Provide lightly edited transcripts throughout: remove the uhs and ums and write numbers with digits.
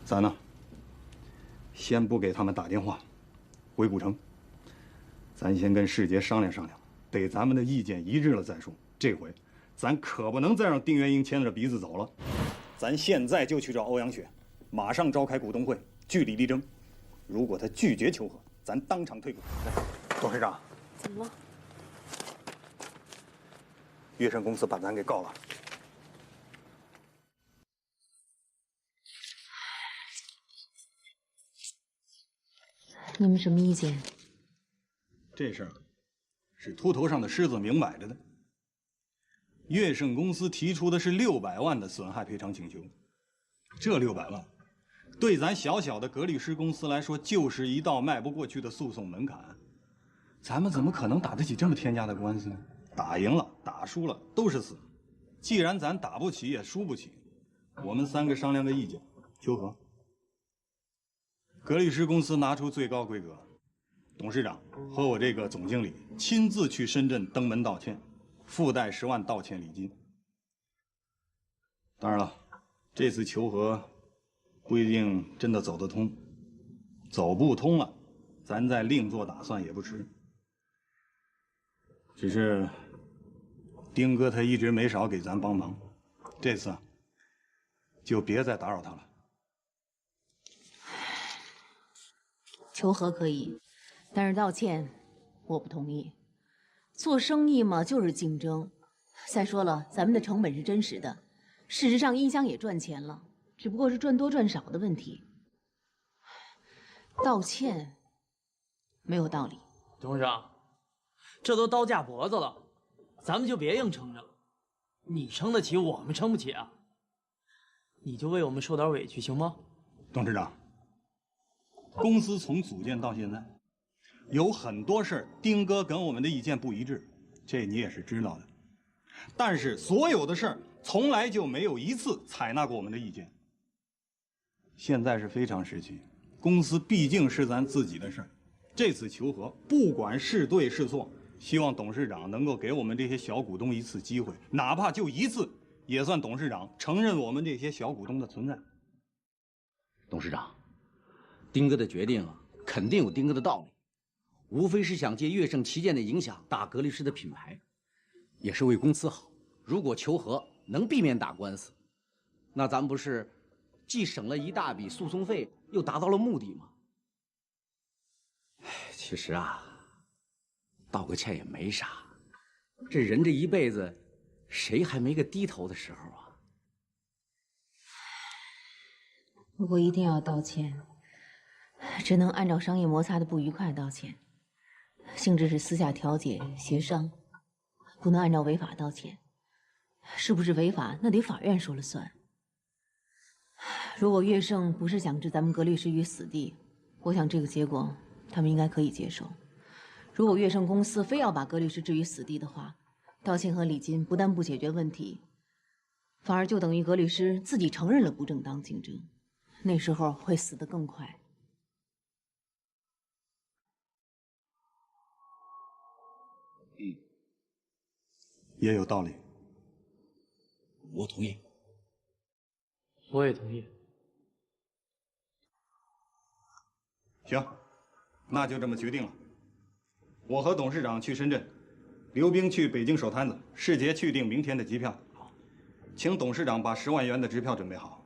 咱呢，先不给他们打电话，回古城。咱先跟世杰商量商量，得咱们的意见一致了再说。这回，咱可不能再让丁元英牵着鼻子走了。咱现在就去找欧阳雪，马上召开股东会，据理力争。如果他拒绝求和，咱当场退股。董事长，怎么了？乐盛公司把咱给告了。你们什么意见？这事儿是秃头上的狮子明摆着的。乐盛公司提出的是600万的损害赔偿请求，这600万对咱小小的格律诗公司来说，就是一道迈不过去的诉讼门槛。咱们怎么可能打得起这么天价的官司呢？打赢了，打输了都是死。既然咱打不起也输不起，我们3个商量个意见，求和。格律诗公司拿出最高规格，董事长和我这个总经理亲自去深圳登门道歉，附带10万道歉礼金。当然了，这次求和不一定真的走得通，走不通了，咱再另做打算也不迟。只是丁哥他一直没少给咱帮忙，这次就别再打扰他了。求和可以，但是道歉我不同意。做生意嘛，就是竞争。再说了，咱们的成本是真实的，事实上音箱也赚钱了，只不过是赚多赚少的问题。道歉没有道理。董事长，这都刀架脖子了，咱们就别硬撑着了。你撑得起，我们撑不起啊。你就为我们受点委屈行吗？董事长，公司从组建到现在，有很多事儿丁哥跟我们的意见不一致，这你也是知道的。但是所有的事儿从来就没有一次采纳过我们的意见。现在是非常时期，公司毕竟是咱自己的事儿，这次求和不管是对是错，希望董事长能够给我们这些小股东一次机会，哪怕就一次，也算董事长承认我们这些小股东的存在。董事长，丁哥的决定肯定有丁哥的道理，无非是想借乐盛旗舰的影响打格律诗的品牌，也是为公司好。如果求和能避免打官司，那咱们不是既省了一大笔诉讼费，又达到了目的吗？其实道个歉也没啥，这人这一辈子，谁还没个低头的时候啊？如果一定要道歉，只能按照商业摩擦的不愉快道歉，性质是私下调解协商，不能按照违法道歉。是不是违法，那得法院说了算。如果乐盛不是想置咱们格律诗于死地，我想这个结果他们应该可以接受。如果乐盛公司非要把格律诗置于死地的话，道歉和礼金不但不解决问题，反而就等于格律诗自己承认了不正当竞争，那时候会死得更快。也有道理。我同意。我也同意。行，那就这么决定了。我和董事长去深圳，刘冰去北京守摊子，世杰去订明天的机票。好，请董事长把10万元的支票准备好。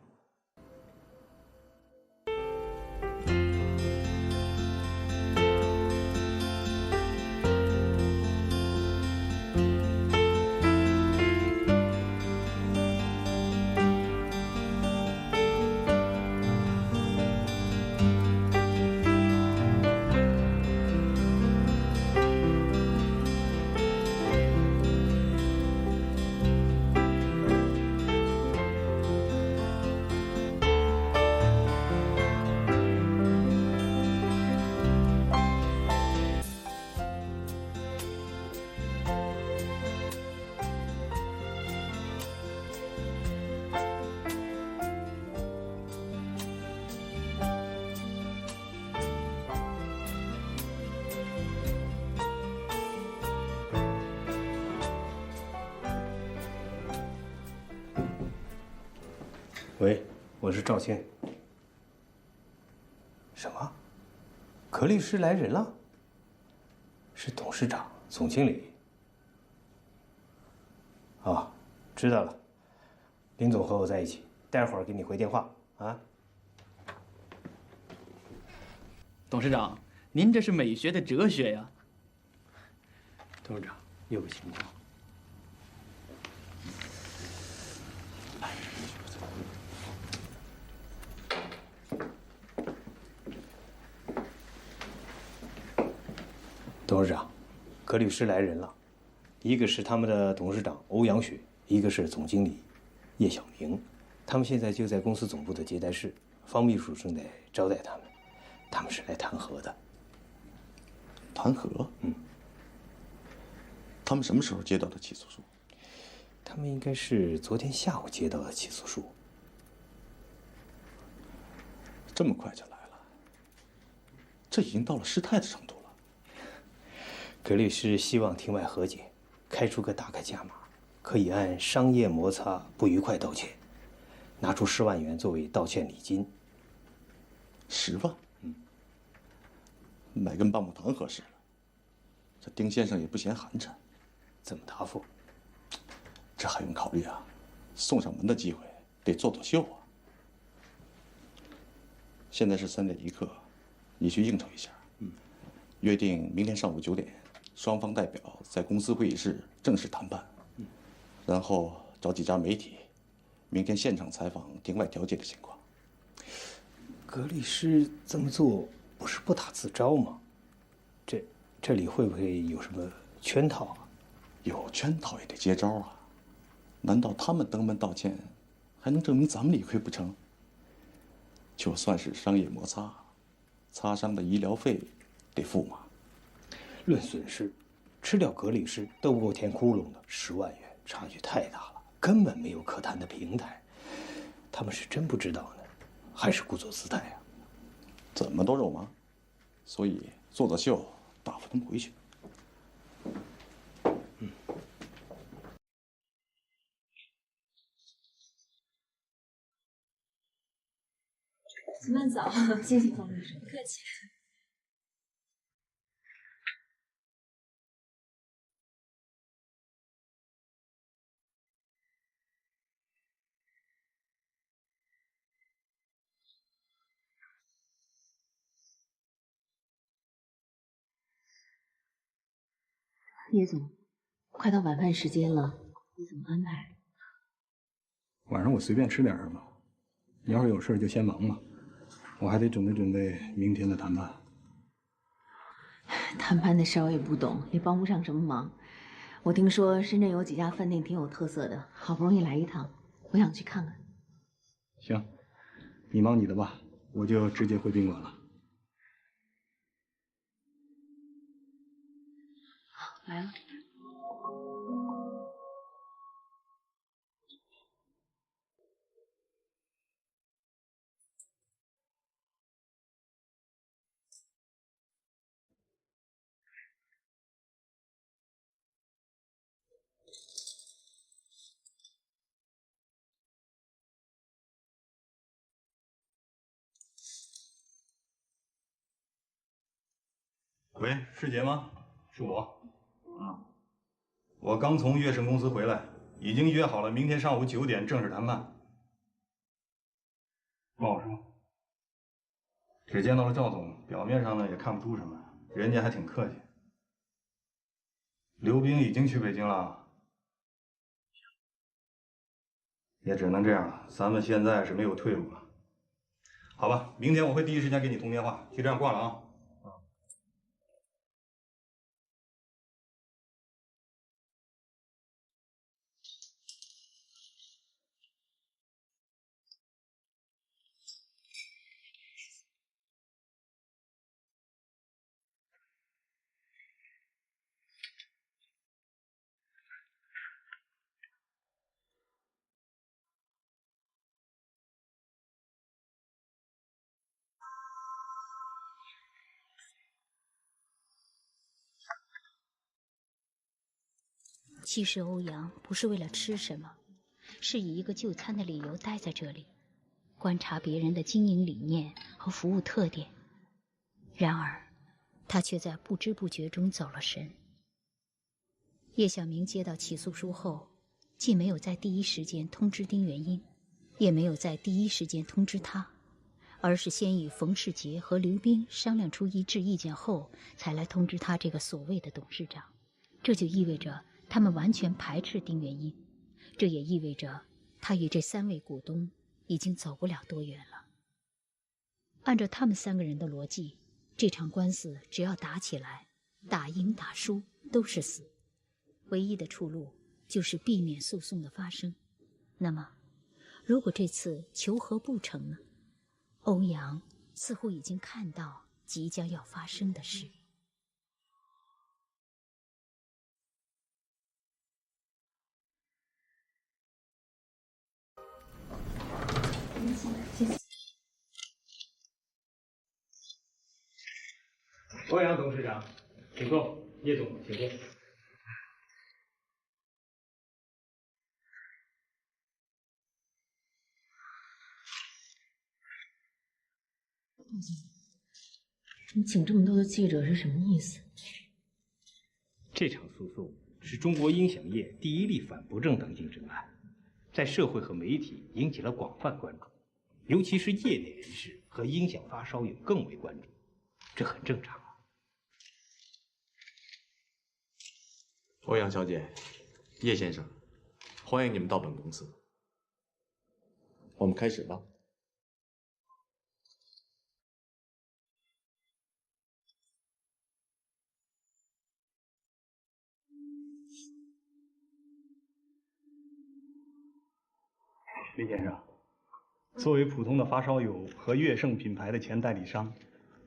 喂，我是赵谦。什么？葛律师来人了？是董事长、总经理。啊，知道了。林总和我在一起，待会儿给你回电话啊。董事长，您这是美学的哲学呀。董事长，有个情况。董事长，葛律师来人了，一个是他们的董事长欧阳雪，一个是总经理叶晓明，他们现在就在公司总部的接待室，方秘书正在招待他们，他们是来谈和的。谈和？他们什么时候接到的起诉书？他们应该是昨天下午接到的起诉书。这么快就来了？这已经到了失态的程度了。葛律师希望庭外和解，开出个大概价码，可以按商业摩擦不愉快道歉，拿出10万元作为道歉礼金。10万？买根棒棒糖合适了。这丁先生也不嫌寒碜。怎么答复？这还用考虑啊？送上门的机会得做秀啊。现在是3点1刻，你去应酬一下。约定明天上午9点，双方代表在公司会议室正式谈判。然后找几家媒体，明天现场采访庭外调解的情况。葛律师这么做不是不打自招吗？这里会不会有什么圈套啊？有圈套也得接招啊！难道他们登门道歉，还能证明咱们理亏不成？就算是商业摩擦，擦伤的医疗费得付吗？论损失，吃掉葛律师都不够填窟窿的10万元，差距太大了，根本没有可谈的平台。他们是真不知道呢，还是故作姿态啊？怎么都肉麻，所以做秀打发他们回去。请慢走，谢谢方律师，不客气。叶总，快到晚饭时间了，你怎么安排？晚上我随便吃点什么，你要是有事就先忙吧，我还得准备准备明天的谈判。谈判的事我也不懂，也帮不上什么忙。我听说深圳有几家饭店挺有特色的，好不容易来一趟，我想去看看。行，你忙你的吧，我就直接回宾馆了。来了。喂，世杰吗？是我。我刚从悦盛公司回来，已经约好了明天上午9点正式谈判。不好说。只见到了赵总，表面上呢也看不出什么，人家还挺客气。刘冰已经去北京了，也只能这样了。咱们现在是没有退路了。好吧，明天我会第一时间给你通电话，就这样挂了啊。其实欧阳不是为了吃什么，是以一个就餐的理由待在这里，观察别人的经营理念和服务特点，然而，他却在不知不觉中走了神。叶小明接到起诉书后，既没有在第一时间通知丁元英，也没有在第一时间通知他，而是先与冯世杰和刘斌商量出一致意见后，才来通知他这个所谓的董事长。这就意味着他们完全排斥丁元英，这也意味着他与这3位股东已经走不了多远了。按照他们3个人的逻辑，这场官司只要打起来，打赢打输都是死，唯一的出路就是避免诉讼的发生。那么，如果这次求和不成呢？欧阳似乎已经看到即将要发生的事。欧阳董事长，请坐。叶总，请坐。你请这么多的记者是什么意思？这场诉讼是中国音响业第一例反不正当竞争案，在社会和媒体引起了广泛关注，尤其是业内人士和音响发烧友更为关注，这很正常。欧阳小姐，叶先生，欢迎你们到本公司。我们开始吧。李先生，作为普通的发烧友和乐盛品牌的前代理商，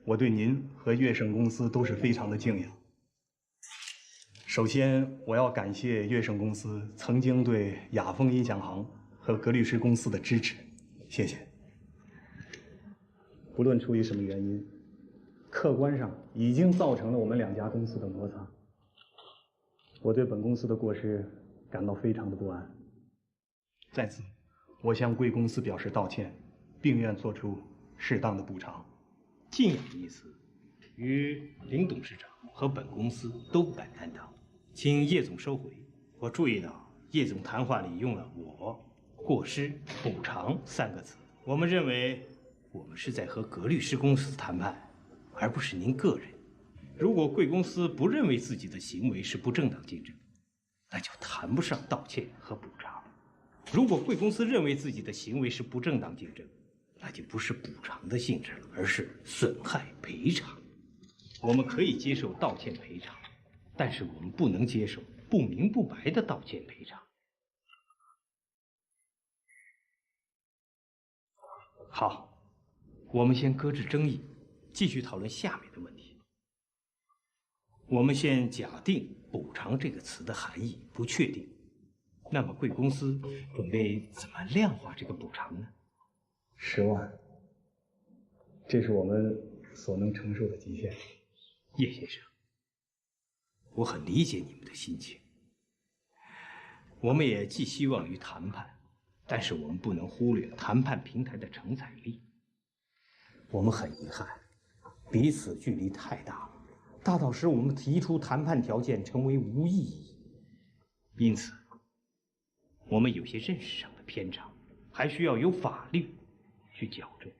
我对您和乐盛公司都是非常的敬仰。首先，我要感谢乐盛公司曾经对雅风音响行和格律诗公司的支持，谢谢。不论出于什么原因，客观上已经造成了我们2家公司的摩擦，我对本公司的过失感到非常的不安。在此，我向贵公司表示道歉，并愿做出适当的补偿。敬仰的意思，与林董事长和本公司都不敢担当，请叶总收回。我注意到叶总谈话里用了“我”、“过失”、“补偿”3个字，我们认为我们是在和格律诗公司谈判，而不是您个人。如果贵公司不认为自己的行为是不正当竞争，那就谈不上道歉和补偿。如果贵公司认为自己的行为是不正当竞争，那就不是补偿的性质了，而是损害赔偿。我们可以接受道歉赔偿，但是我们不能接受不明不白的道歉赔偿。好，我们先搁置争议，继续讨论下面的问题。我们先假定“补偿”这个词的含义不确定，那么贵公司准备怎么量化这个补偿呢10万，这是我们所能承受的极限。叶先生，我很理解你们的心情。我们也寄希望于谈判，但是我们不能忽略谈判平台的承载力。我们很遗憾，彼此距离太大了，大到使我们提出谈判条件成为无意义。因此，我们有些认识上的偏差，还需要由法律去矫正。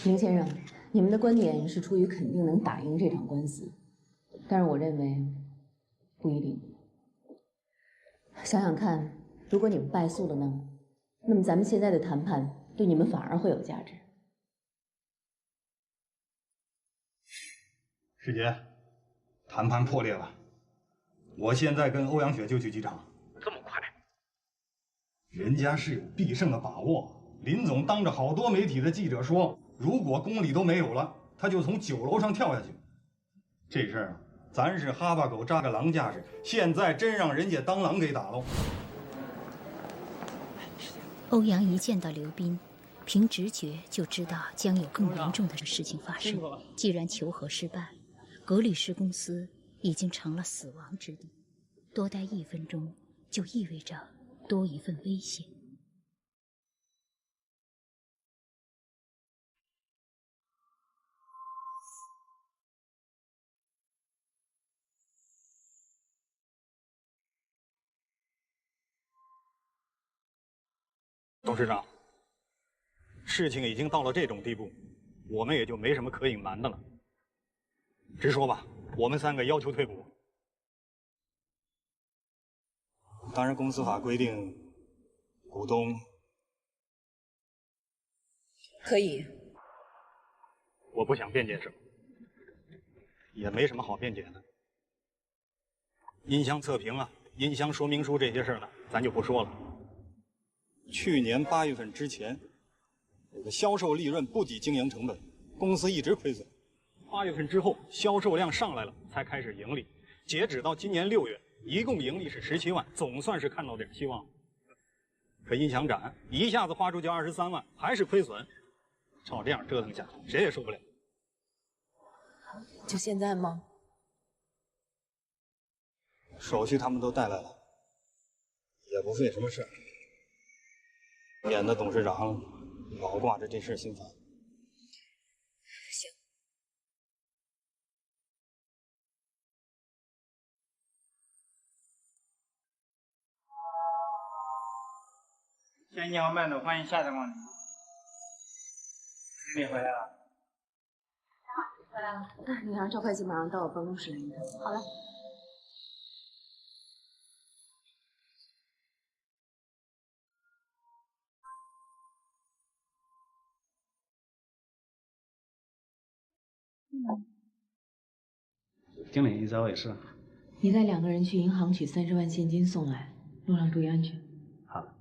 林先生，你们的观点是出于肯定能打赢这场官司，但是我认为不一定。想想看，如果你们败诉了呢？那么咱们现在的谈判对你们反而会有价值。师姐，谈判破裂了，我现在跟欧阳雪就去机场。这么快？人家是有必胜的把握。林总当着好多媒体的记者说，如果公里都没有了，他就从9楼上跳下去。这事儿咱是哈巴狗扎个狼架势，现在真让人家当狼给打喽。欧阳一见到刘斌，凭直觉就知道将有更严重的事情发生。既然求和失败，格律诗公司已经成了死亡之地，多待1分钟就意味着多一份危险。董事长，事情已经到了这种地步，我们也就没什么可隐瞒的了。直说吧，我们3个要求退股。当然，公司法规定，股东可以。我不想辩解什么，也没什么好辩解的。音箱测评啊，音箱说明书这些事儿呢，咱就不说了。去年8月份之前，这个销售利润不抵经营成本，公司一直亏损。8月份之后，销售量上来了，才开始盈利。截止到今年6月，一共盈利是17万，总算是看到点希望。可音响展一下子花出去23万，还是亏损。照这样折腾下去，谁也受不了。就现在吗？手续他们都带来了，也不费什么事儿，免得董事长老挂着这事儿心烦。行。先生你好，慢走，欢迎下次光临。你回来了。回来了。你让赵会计马上到我办公室来一趟。好嘞。经理，你找我有事？你带2个人去银行取30万现金送来，路上注意安全。好的。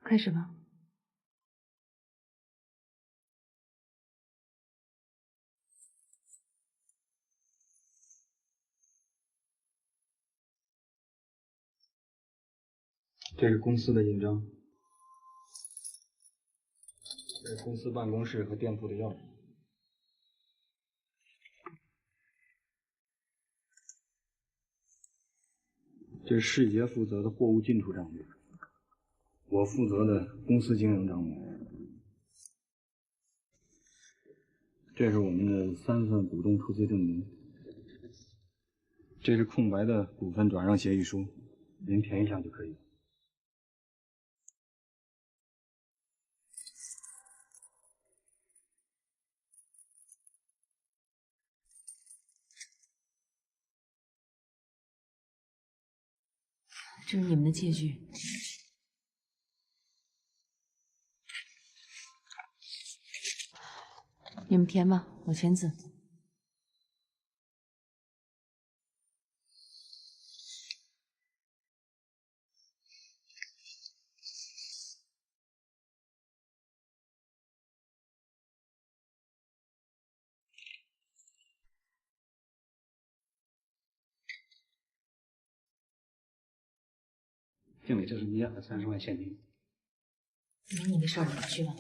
开始吧。这是公司的印章，这是公司办公室和店铺的钥匙。这是世杰负责的货物进出账目，我负责的公司经营账目。这是我们的3份股东出资证明，这是空白的股份转让协议书，您填一下就可以了。这是你们的借据。你们填吧，我签字。经理，这是你要的30万现金。没你的事儿，你去吧。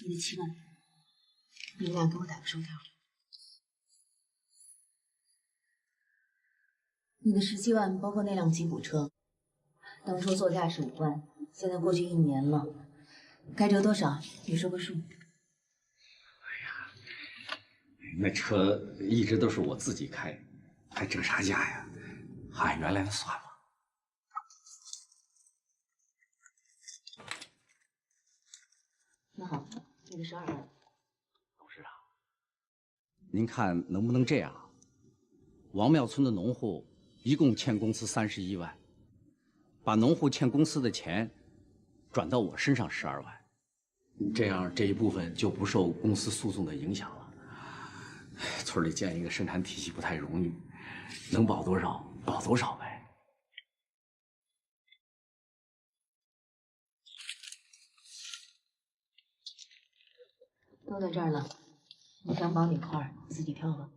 你的7万，你们俩给我打个收条。你的17万包括那辆吉普车，当初作价是5万，现在过去1年了，该折多少？你说个数。那车一直都是我自己开，还折啥价呀？按原来的算吧。那好，那个12万。董事长，您看能不能这样？王庙村的农户一共欠公司31万，把农户欠公司的钱转到我身上12万，这样这一部分就不受公司诉讼的影响了。村里建一个生产体系不太容易，能保多少保多少呗。都在这儿了，你想保哪块儿自己挑吧。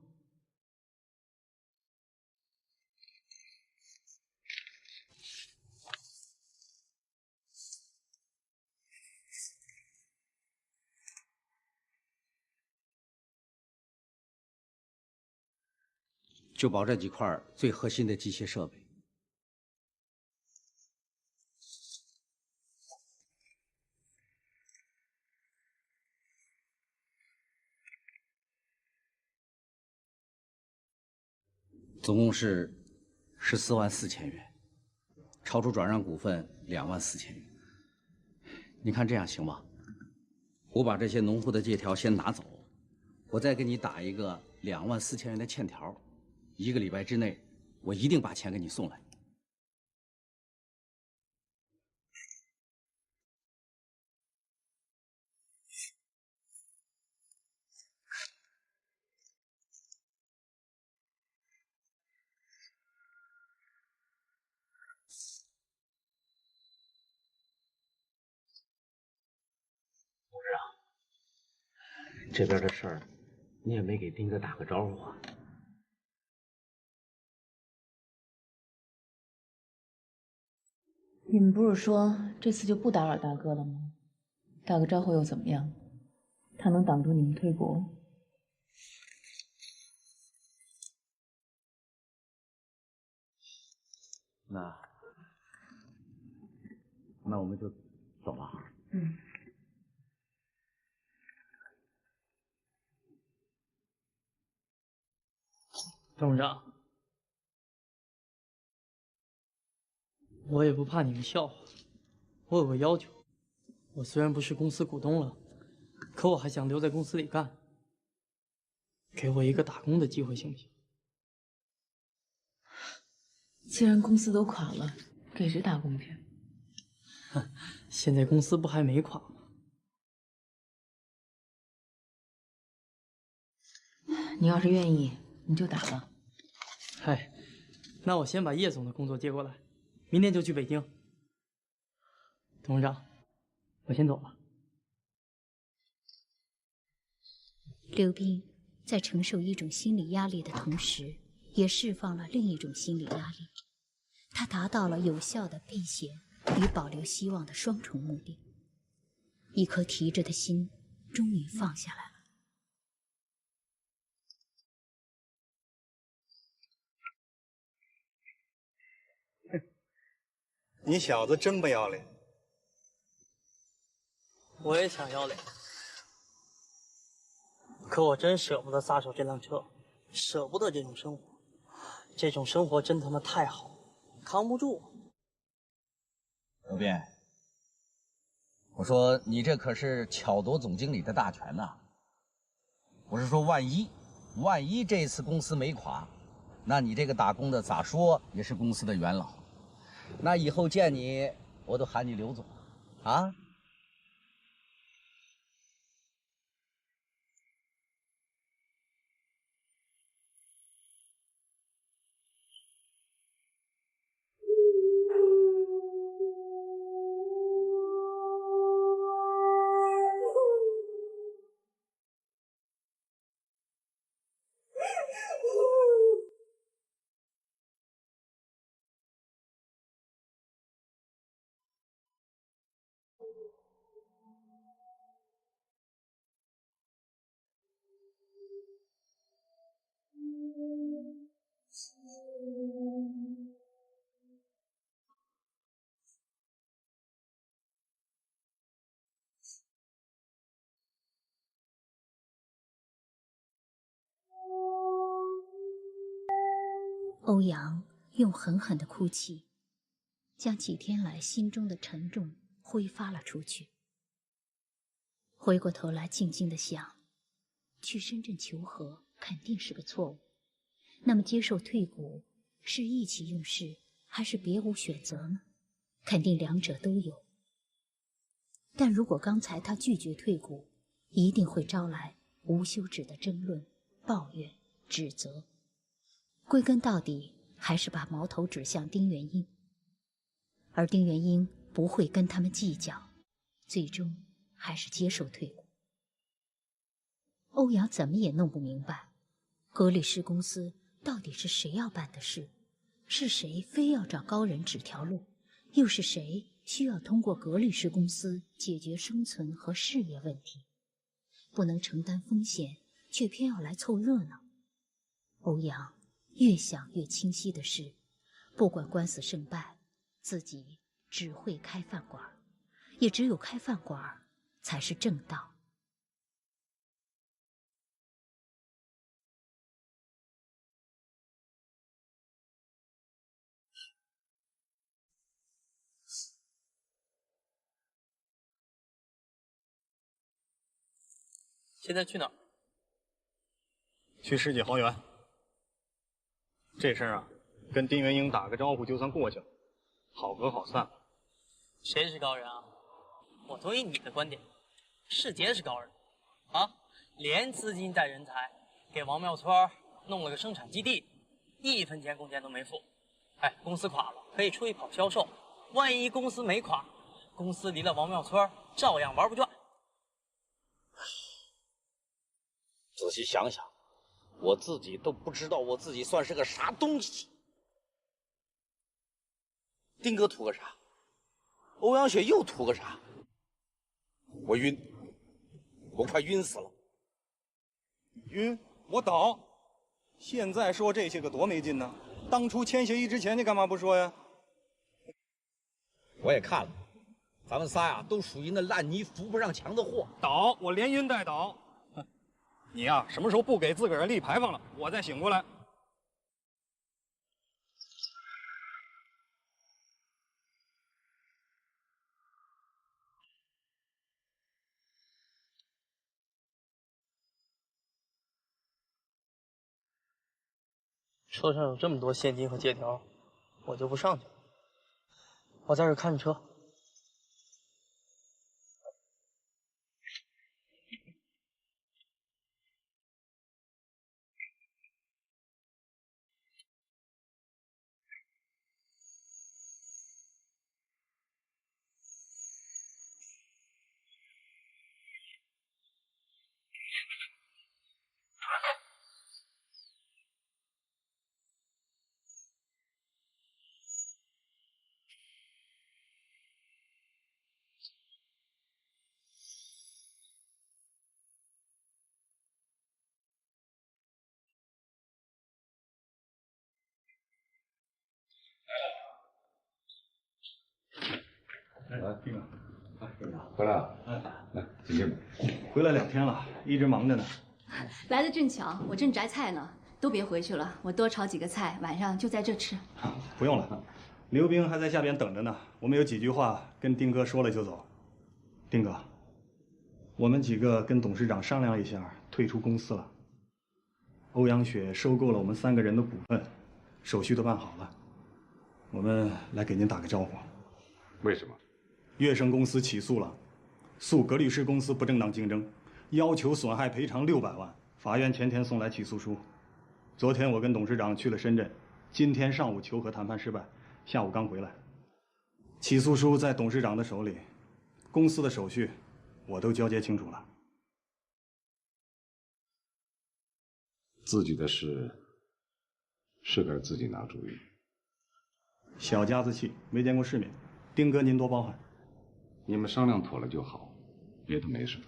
就保这几块最核心的机械设备。总共是14万4千元，超出转让股份2万4千元。你看这样行吗？我把这些农户的借条先拿走，我再给你打一个2万4千元的欠条，1个礼拜之内，我一定把钱给你送来。董事长，这边的事儿，你也没给丁哥打个招呼啊？你们不是说这次就不打扰大哥了吗？打个招呼又怎么样？他能挡住你们退国？那我们就走了。嗯。董事长，我也不怕你们笑话，我有个要求，我虽然不是公司股东了，可我还想留在公司里干，给我一个打工的机会行不行？既然公司都垮了，给谁打工去？现在公司不还没垮吗？你要是愿意，你就打吧。嗨，那我先把叶总的工作接过来，明天就去北京。董事长，我先走了。刘斌在承受一种心理压力的同时，也释放了另一种心理压力。他达到了有效的避险与保留希望的双重目的。一颗提着的心终于放下来了。你小子真不要脸！我也想要脸，可我真舍不得撒手这辆车，舍不得这种生活，这种生活真他妈太好，扛不住。刘斌，我说你这可是巧夺总经理的大权呐！我是说万一这次公司没垮，那你这个打工的咋说也是公司的元老，那以后见你我都喊你刘总啊。欧阳用狠狠的哭泣，将几天来心中的沉重挥发了出去。回过头来静静的想，去深圳求和肯定是个错误，那么接受退股是意气用事还是别无选择呢？肯定两者都有。但如果刚才他拒绝退股，一定会招来无休止的争论、抱怨、指责，归根到底还是把矛头指向丁元英，而丁元英不会跟他们计较，最终还是接受退股。欧阳怎么也弄不明白，格律诗公司到底是谁要办的事，是谁非要找高人指条路，又是谁需要通过格律诗公司解决生存和事业问题，不能承担风险，却偏要来凑热闹。欧阳越想越清晰的是，不管官司胜败，自己只会开饭馆，也只有开饭馆才是正道。现在去哪儿？去世纪豪园。这事儿啊，跟丁元英打个招呼就算过去了，好合好散。谁是高人啊？我同意你的观点，世杰是高人啊，连资金带人才，给王庙村弄了个生产基地，1分钱工钱都没付。哎，公司垮了可以出去跑销售，万一公司没垮，公司离了王庙村照样玩不转。仔细想想，我自己都不知道我自己算是个啥东西。丁哥图个啥？欧阳雪又图个啥？我晕，我快晕死了。晕，我倒。现在说这些个多没劲呢！当初签协议之前你干嘛不说呀？我也看了，咱们仨呀都属于那烂泥扶不上墙的货。倒，我连晕带倒。你呀，什么时候不给自个儿立牌坊了，我再醒过来。车上有这么多现金和借条，我就不上去了。我在这看着车。丁哥，回来了。来，进去吧。回来2天了，一直忙着呢。来的正巧，我正摘菜呢。都别回去了，我多炒几个菜，晚上就在这吃。不用了，刘冰还在下边等着呢。我们有几句话跟丁哥说了就走。丁哥，我们几个跟董事长商量一下，退出公司了。欧阳雪收购了我们3个人的股份，手续都办好了。我们来给您打个招呼。为什么？乐盛公司起诉了，诉格律诗公司不正当竞争，要求损害赔偿600万。法院前天送来起诉书。昨天我跟董事长去了深圳，今天上午求和谈判失败，下午刚回来。起诉书在董事长的手里，公司的手续我都交接清楚了。自己的事是该自己拿主意。小家子气，没见过世面，丁哥您多包涵。你们商量妥了就好，别的没什么。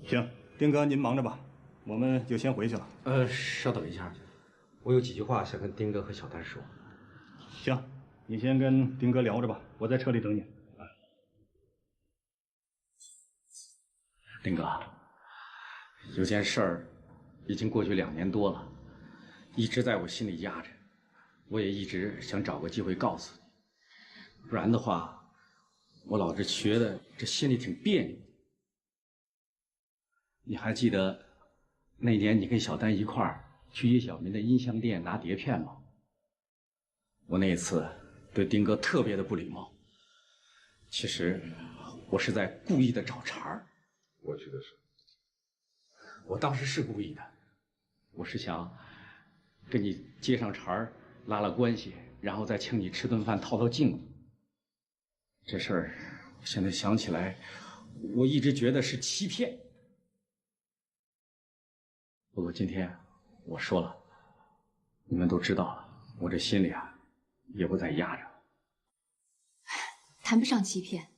行，丁哥您忙着吧，我们就先回去了。稍等一下，我有几句话想跟丁哥和小丹说。行，你先跟丁哥聊着吧，我在车里等你。丁哥，有件事儿已经过去2年多了，一直在我心里压着，我也一直想找个机会告诉你，不然的话，我老是觉得这心里挺别扭。你还记得那年你跟小丹一块儿去叶小民的音像店拿碟片吗？我那一次对丁哥特别的不礼貌，其实我是在故意的找茬儿。过去的事，我当时是故意的，我是想跟你接上茬儿，拉拉关系，然后再请你吃顿饭套套近乎。这事儿我现在想起来，我一直觉得是欺骗。不过今天我说了，你们都知道了，我这心里啊也不再压着。谈不上欺骗，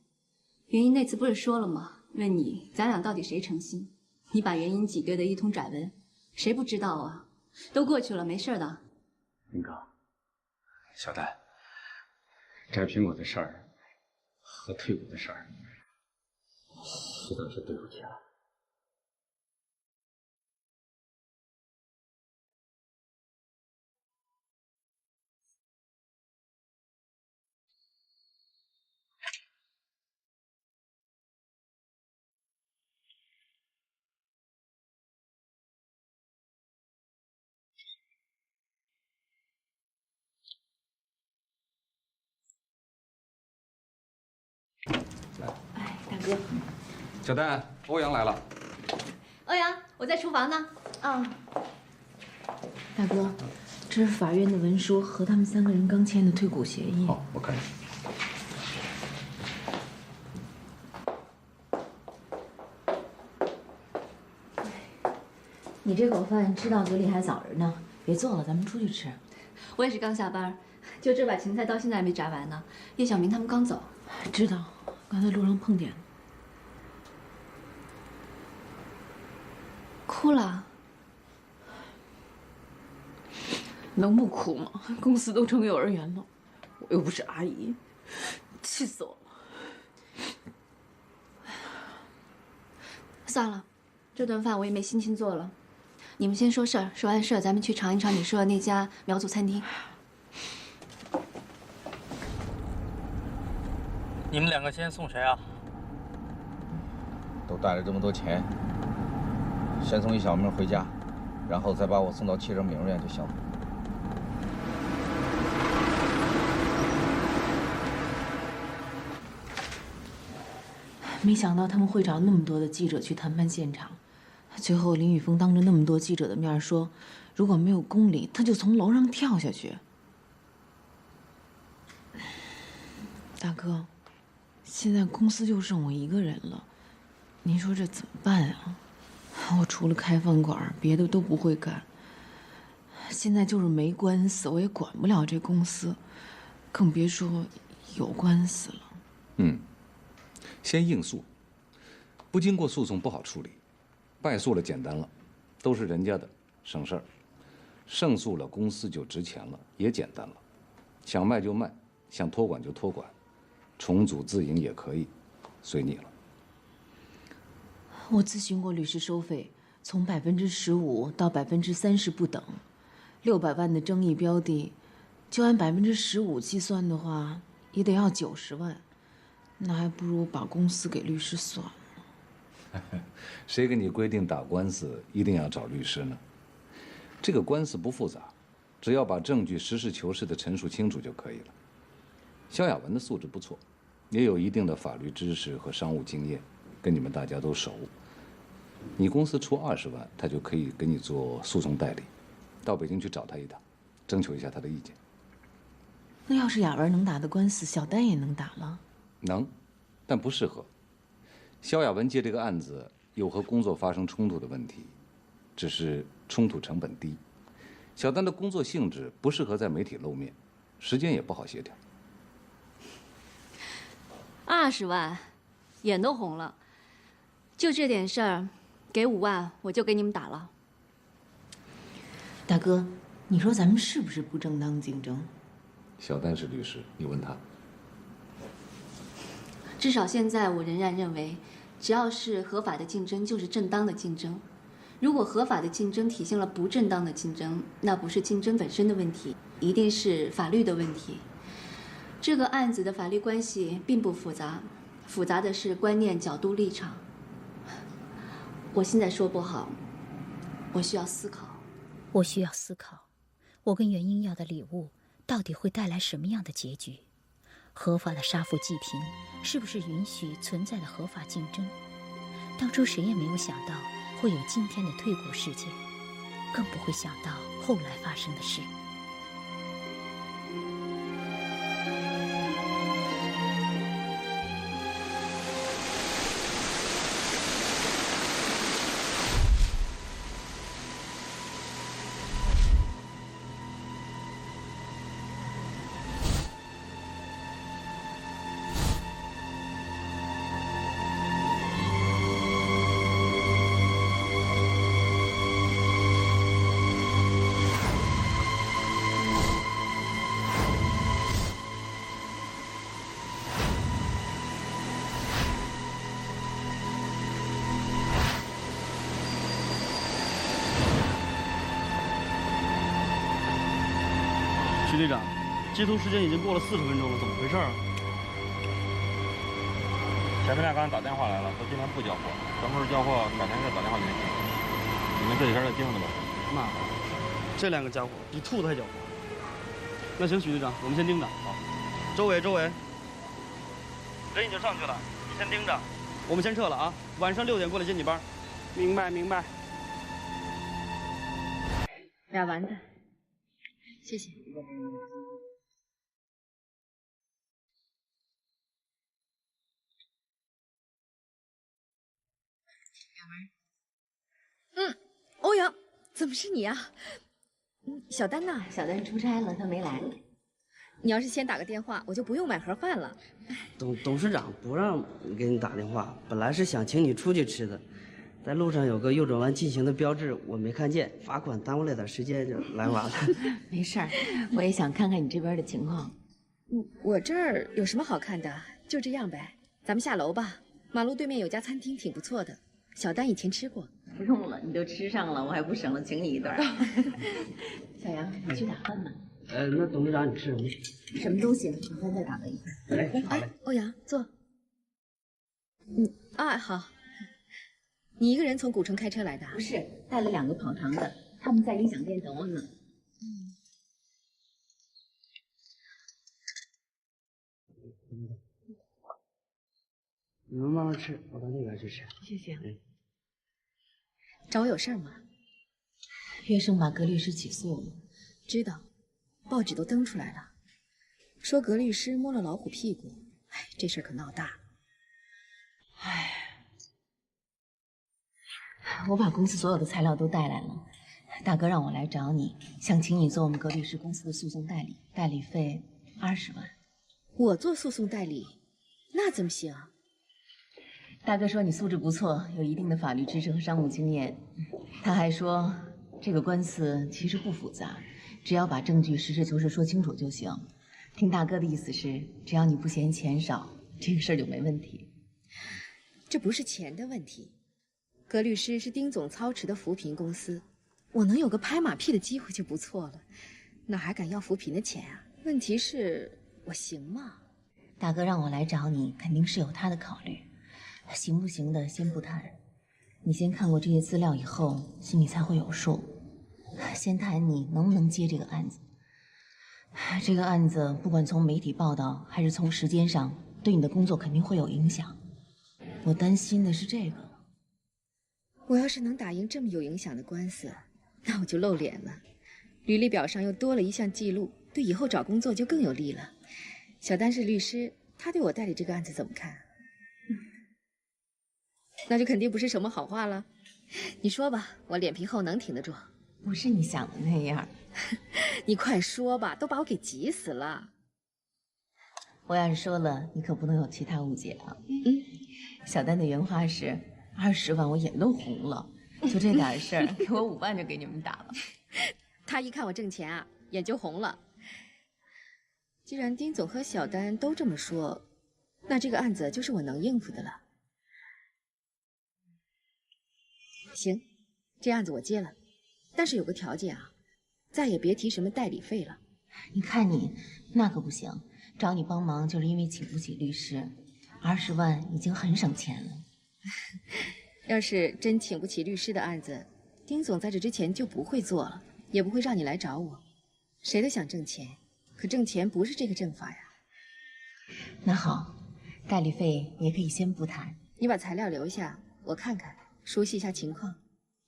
元英那次不是说了吗？问你咱俩到底谁诚心？你把元英挤兑的一通拽文，谁不知道啊？都过去了，没事的。林哥，小丹，摘苹果的事儿和退伍的事儿，实在是对不起了。大哥，小丹，欧阳来了。欧阳，我在厨房呢。大哥，这是法院的文书和他们3个人刚签的退股协议。好，我看一下。你这口饭吃到嘴里还早着呢，别做了，咱们出去吃。我也是刚下班，就这把芹菜到现在还没炸完呢。叶小明他们刚走。知道，刚才路上碰见了。哭了？能不哭吗？公司都成幼儿园了，我又不是阿姨，气死我了。算了，这顿饭我也没心情做了。你们先说事儿，说完事儿咱们去尝一尝你说的那家苗族餐厅。你们2个先送谁啊？都带了这么多钱，先送一小明回家，然后再把我送到汽车美容院就行了。没想到他们会找那么多的记者去谈判现场，最后林宇峰当着那么多记者的面说，如果没有公理，他就从楼上跳下去。大哥，现在公司就剩我一个人了，您说这怎么办啊？我除了开饭馆，别的都不会干。现在就是没官司，我也管不了这公司，更别说有官司了。先应诉，不经过诉讼不好处理，败诉了简单了，都是人家的，省事儿；胜诉了，公司就值钱了，也简单了。想卖就卖，想托管就托管，重组自营也可以，随你了。我咨询过律师收费，从15%到30%不等，600万的争议标的，就按15%计算的话，也得要90万，那还不如把公司给律师算了。谁给你规定打官司一定要找律师呢？这个官司不复杂，只要把证据实事求是地陈述清楚就可以了。萧亚文的素质不错，也有一定的法律知识和商务经验，跟你们大家都熟。你公司出20万，他就可以给你做诉讼代理，到北京去找他一趟，征求一下他的意见。那要是亚文能打的官司，小丹也能打吗？能，但不适合。萧亚文接这个案子有和工作发生冲突的问题，只是冲突成本低。小丹的工作性质不适合在媒体露面，时间也不好协调。20万，眼都红了。就这点事儿，给5万我就给你们打了。大哥，你说咱们是不是不正当竞争？小丹是律师，你问他。至少现在我仍然认为，只要是合法的竞争，就是正当的竞争。如果合法的竞争体现了不正当的竞争，那不是竞争本身的问题，一定是法律的问题。这个案子的法律关系并不复杂，复杂的是观念、角度、立场。我现在说不好，我需要思考。我需要思考，我跟元英要的礼物到底会带来什么样的结局？合法的杀富济贫，是不是允许存在的合法竞争？当初谁也没有想到会有今天的退股事件，更不会想到后来发生的事。徐队长，截图时间已经过了40分钟了，怎么回事啊？前面俩刚才打电话来了，说今天不交货，什么时候交货改天再打电话联系。你们这几天再盯着吧。那这2个家伙比兔子还狡猾。那行，许队长，我们先盯着。好，周伟，人已经上去了，你先盯着。我们先撤了啊，晚上6点过来接你班。明白，明白。俩丸子，谢谢。欧阳，怎么是你啊？小丹呢？小丹出差了，她没来。你要是先打个电话，我就不用买盒饭了。董事长不让给你打电话，本来是想请你出去吃的，在路上有个右转弯进行的标志，我没看见，罚款耽误了点时间，就来晚了。没事儿，我也想看看你这边的情况。我这儿有什么好看的？就这样呗。咱们下楼吧，马路对面有家餐厅，挺不错的。小丹以前吃过。不用了，你都吃上了，我还不省了请你一顿。小杨，你去打饭吧。那董事长你吃什么？什么都行，我再打个一份。哎，欧阳，坐。好。你一个人从古城开车来的？不是，带了2个跑堂的，他们在音响店等我呢。你们慢慢吃，我到那边去吃。谢谢。找我有事吗？岳胜把葛律师起诉了。知道，报纸都登出来了，说葛律师摸了老虎屁股。哎，这事儿可闹大。我把公司所有的材料都带来了，大哥让我来找你，想请你做我们葛律师公司的诉讼代理，代理费20万。我做诉讼代理，那怎么行？大哥说你素质不错，有一定的法律知识和商务经验。他还说这个官司其实不复杂，只要把证据实事求是说清楚就行。听大哥的意思是，只要你不嫌钱少，这个事儿就没问题。这不是钱的问题。葛律师是丁总操持的扶贫公司，我能有个拍马屁的机会就不错了，哪还敢要扶贫的钱啊？问题是我行吗？大哥让我来找你，肯定是有他的考虑。行不行的先不谈，你先看过这些资料以后，心里才会有数。先谈你能不能接这个案子。这个案子不管从媒体报道还是从时间上，对你的工作肯定会有影响。我担心的是这个。我要是能打赢这么有影响的官司，那我就露脸了，履历表上又多了一项记录，对以后找工作就更有利了。小丹是律师，他对我代理这个案子怎么看？那就肯定不是什么好话了。你说吧，我脸皮厚能挺得住？不是你想的那样。你快说吧，都把我给急死了。我要是说了，你可不能有其他误解啊。小丹的原话是20万，我眼都红了。就这点事儿，给我5万就给你们打了。他一看我挣钱啊，眼就红了。既然丁总和小丹都这么说，那这个案子就是我能应付的了。行，这案子我接了，但是有个条件啊，再也别提什么代理费了。你看你那可不行，找你帮忙就是因为请不起律师，20万已经很省钱了。要是真请不起律师的案子，丁总在这之前就不会做了，也不会让你来找我。谁都想挣钱，可挣钱不是这个挣法呀。那好，代理费也可以先不谈。你把材料留下，我看看，熟悉一下情况。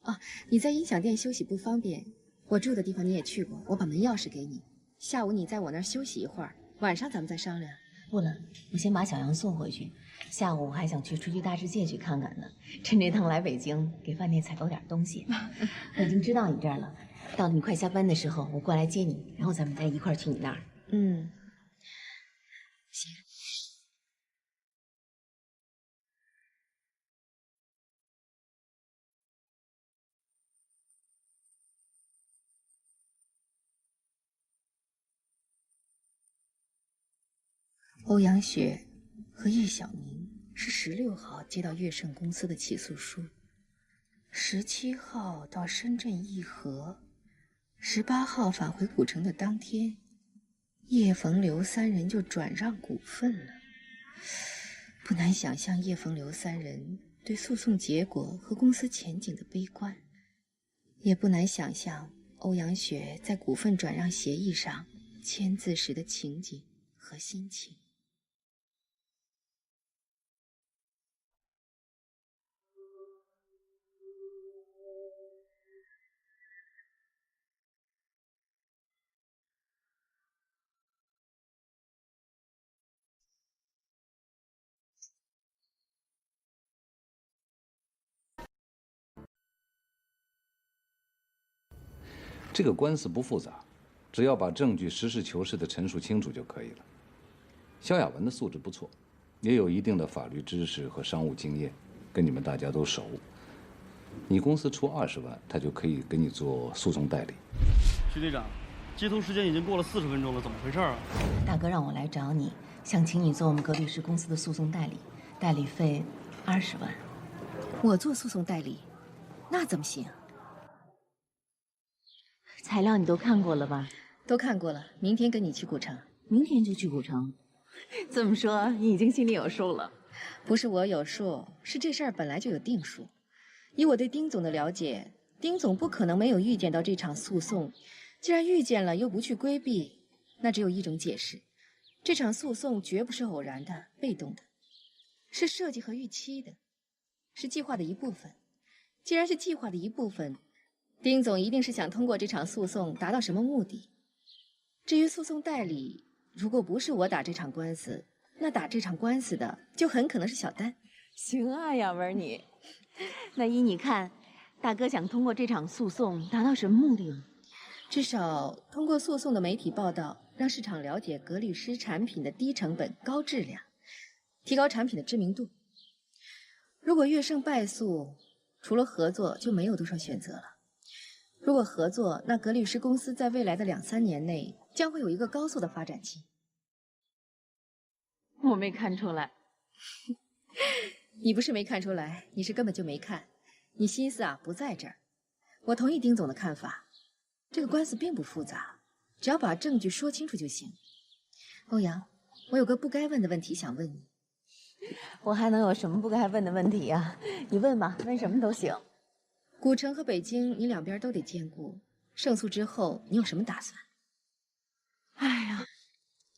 啊，你在音响店休息不方便，我住的地方你也去过，我把门钥匙给你。下午你在我那儿休息一会儿，晚上咱们再商量。不了，我先把小杨送回去。下午我还想去春熙大世界去看看呢，趁这趟来北京，给饭店采购点东西。我已经知道你这儿了，到了你快下班的时候，我过来接你，然后咱们再一块儿去你那儿。嗯，行。欧阳雪和叶晓明是16号接到乐盛公司的起诉书，17号到深圳议和，18号返回古城的当天，叶冯刘3人就转让股份了。不难想象叶冯刘3人对诉讼结果和公司前景的悲观，也不难想象欧阳雪在股份转让协议上签字时的情景和心情。这个官司不复杂，只要把证据实事求是地陈述清楚就可以了。萧亚文的素质不错，也有一定的法律知识和商务经验，跟你们大家都熟。你公司出20万，他就可以给你做诉讼代理。徐队长，接头时间已经过了40分钟了，怎么回事啊？大哥让我来找你，想请你做我们格律师公司的诉讼代理，代理费20万。我做诉讼代理，那怎么行？材料你都看过了吧？都看过了，明天跟你去古城。明天就去古城？这么说，你已经心里有数了？不是我有数，是这事儿本来就有定数。以我对丁总的了解，丁总不可能没有预见到这场诉讼。既然预见了又不去规避，那只有一种解释：这场诉讼绝不是偶然的、被动的，是设计和预期的，是计划的一部分。既然是计划的一部分，丁总一定是想通过这场诉讼达到什么目的。至于诉讼代理，如果不是我打这场官司，那打这场官司的就很可能是小丹。行啊，亚文你。那依你看，大哥想通过这场诉讼达到什么目的呢？至少通过诉讼的媒体报道，让市场了解格律诗产品的低成本、高质量，提高产品的知名度。如果乐盛败诉，除了合作就没有多少选择了。如果合作，那格律诗公司在未来的2、3年内将会有一个高速的发展期。我没看出来。你不是没看出来，你是根本就没看。你心思啊不在这儿。我同意丁总的看法，这个官司并不复杂，只要把证据说清楚就行。欧阳，我有个不该问的问题想问你。我还能有什么不该问的问题呀？你问吧，问什么都行。古城和北京，你两边都得兼顾。胜诉之后，你有什么打算？哎呀，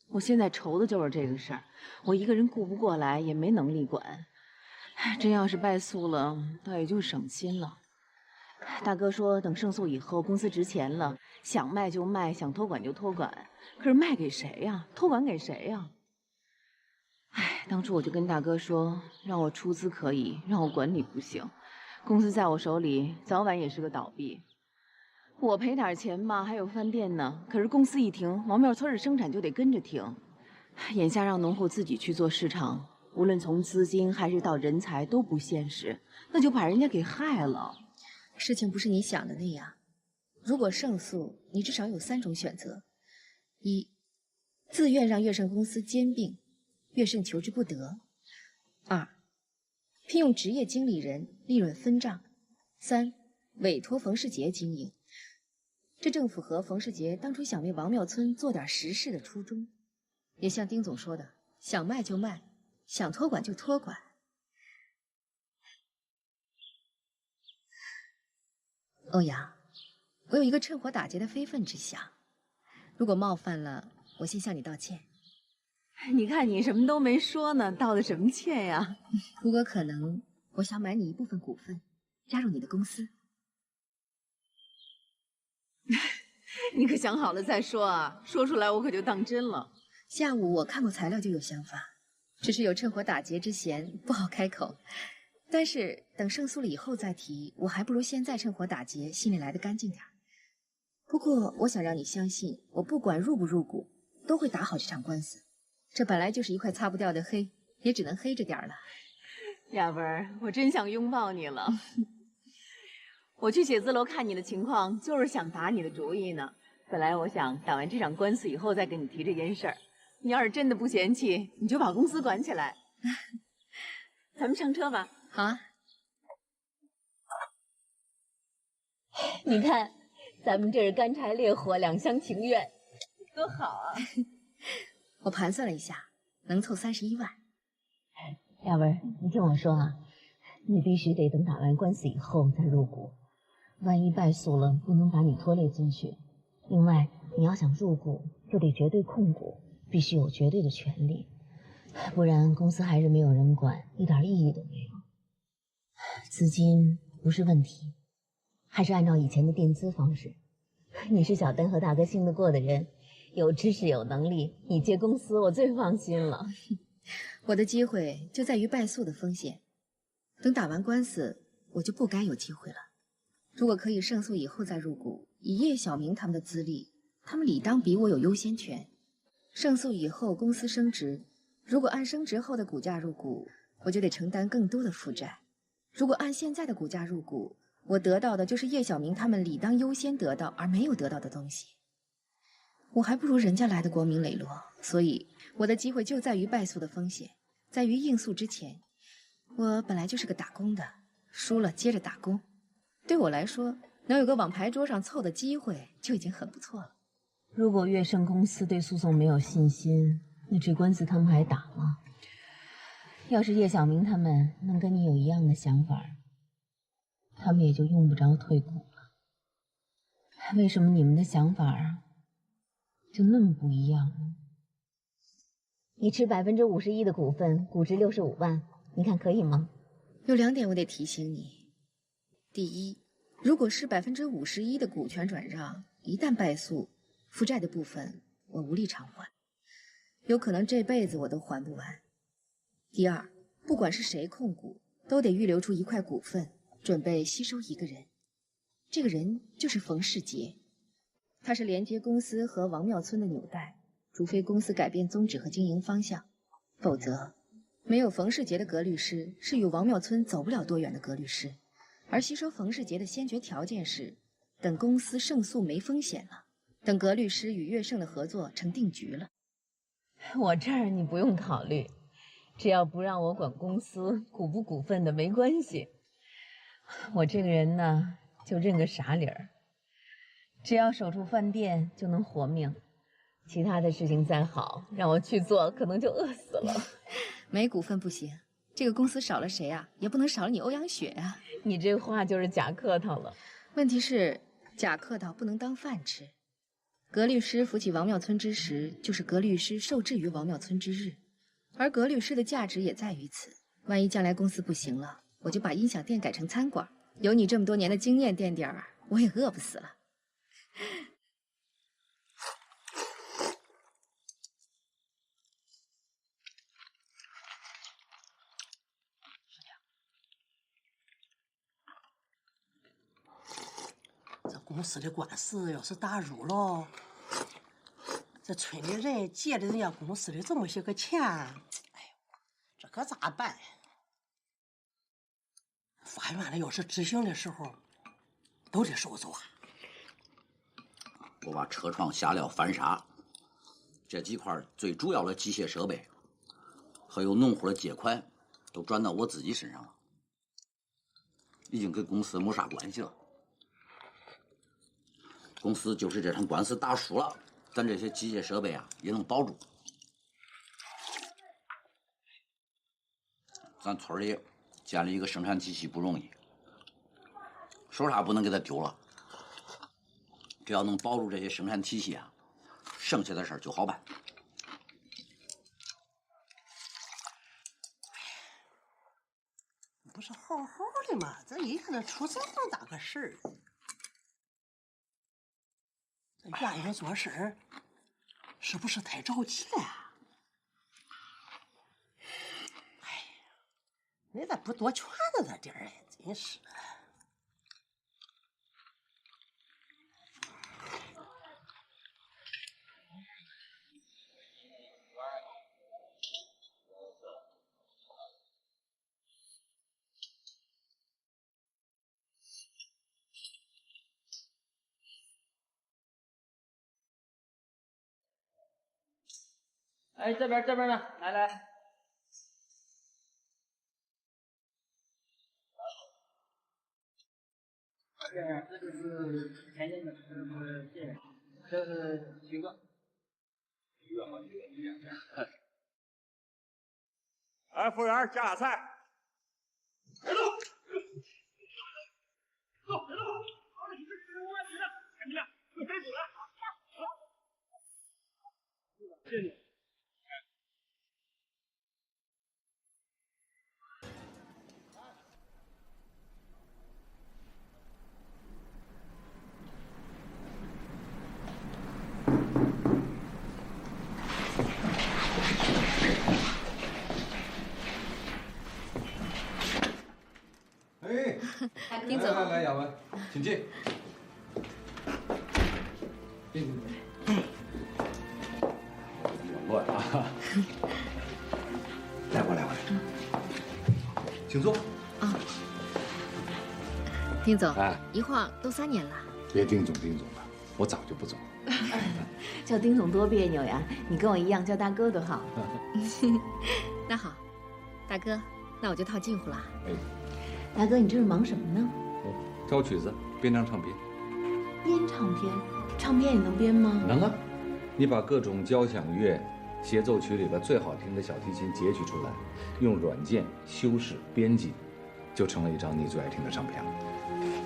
我现在愁的就是这个事儿，我一个人顾不过来，也没能力管。真要是败诉了，倒也就省心了。大哥说，等胜诉以后，公司值钱了，想卖就卖，想托管就托管。可是卖给谁呀？托管给谁呀？哎，当初我就跟大哥说，让我出资可以，让我管理不行。公司在我手里，早晚也是个倒闭。我赔点钱吧，还有饭店呢。可是公司一停，王庙村的生产就得跟着停。眼下让农户自己去做市场，无论从资金还是到人才都不现实，那就把人家给害了。事情不是你想的那样，如果胜诉，你至少有3种选择：一，自愿让悦盛公司兼并，悦盛求之不得；二，聘用职业经理人，利润分账；三，委托冯世杰经营。这正符合冯世杰当初想为王庙村做点实事的初衷，也像丁总说的，想卖就卖，想托管就托管。欧阳，我有一个趁火打劫的非分之想，如果冒犯了，我先向你道歉。你看你什么都没说呢，道的什么歉呀？如果可能，我想买你一部分股份，加入你的公司。你可想好了再说啊，说出来我可就当真了。下午我看过材料就有想法，只是有趁火打劫之嫌，不好开口。但是等胜诉了以后再提，我还不如现在趁火打劫，心里来得干净点。不过我想让你相信，我不管入不入股，都会打好这场官司。这本来就是一块擦不掉的黑，也只能黑着点了。亚文，我真想拥抱你了。我去写字楼看你的情况，就是想打你的主意呢。本来我想打完这场官司以后再跟你提这件事儿。你要是真的不嫌弃，你就把公司管起来。咱们上车吧。好啊。你看，咱们这是干柴烈火，两厢情愿，多好啊！我盘算了一下，能凑31万。亚文，你听我说啊，你必须得等打完官司以后再入股。万一败诉了，不能把你拖累进去。另外，你要想入股，就得绝对控股，必须有绝对的权利，不然公司还是没有人管，一点意义都没有。资金不是问题，还是按照以前的垫资方式。你是小丹和大哥信得过的人，有知识有能力，你接公司我最放心了。我的机会就在于败诉的风险，等打完官司，我就不该有机会了。如果可以胜诉以后再入股，以叶小明他们的资历，他们理当比我有优先权。胜诉以后公司升值，如果按升值后的股价入股，我就得承担更多的负债；如果按现在的股价入股，我得到的就是叶小明他们理当优先得到而没有得到的东西。我还不如人家来的光明磊落，所以我的机会就在于败诉的风险，在于应诉之前。我本来就是个打工的，输了接着打工。对我来说，能有个往牌桌上凑的机会就已经很不错了。如果悦盛公司对诉讼没有信心，那这官司他们还打吗？要是叶小明他们能跟你有一样的想法，他们也就用不着退股了。为什么你们的想法就那么不一样呢？你持51%的股份，股值65万，你看可以吗？有2点我得提醒你。第一，如果是51%的股权转让，一旦败诉，负债的部分我无力偿还，有可能这辈子我都还不完。第二，不管是谁控股，都得预留出一块股份，准备吸收一个人。这个人就是冯世杰，他是连接公司和王庙村的纽带，除非公司改变宗旨和经营方向，否则没有冯世杰的葛律师是与王庙村走不了多远的葛律师。而吸收冯世杰的先决条件是，等公司胜诉没风险了，等葛律师与悦盛的合作成定局了。我这儿你不用考虑，只要不让我管公司股不股份的没关系。我这个人呢，就认个傻理儿，只要守住饭店就能活命，其他的事情再好让我去做，可能就饿死了。没股份不行，这个公司少了谁啊，也不能少了你欧阳雪啊。你这话就是假客套了。问题是假客套不能当饭吃。葛律师扶起王庙村之时，就是葛律师受制于王庙村之日，而葛律师的价值也在于此。万一将来公司不行了，我就把音响店改成餐馆，有你这么多年的经验垫底儿，我也饿不死了。公司的官司要是打入了，这村里人借了人家公司的这么些个钱，哎呦，这可咋办？法院的要是执行的时候，都得收走啊。我把车窗、下料、翻砂这几块最主要的机械设备，还有农户的借款，都转到我自己身上了，已经跟公司没啥关系了。公司就是这场官司打输了，咱这些机械设备啊也能保住。咱村里建立一个生产体系不容易，手刹不能给它丢了。只要能保住这些生产体系啊，剩下的事儿就好办。不是好好的吗？这一看这出这么大个事儿，这家人做事儿是不是太着急了？哎呀，你咋不多劝着他点儿呀？真是。哎，这边呢，来。这就是前面的线，这是徐哥。哎，服务员，加菜。别动！走，别动！你俩，快开始了！谢谢你。丁总，来，雅文，请进。有点乱啊！来过来，请坐。啊，丁总，哎，一晃都3年了。别丁总了，我早就不走了。叫丁总多别扭呀！你跟我一样叫大哥多好。那好，大哥，那我就套近乎了。哎，大哥，你这是忙什么呢？挑曲子，编张唱片。编唱片？唱片也能编吗？能啊！你把各种交响乐协奏曲里边最好听的小提琴截取出来，用软件修饰编辑，就成了一张你最爱听的唱片了。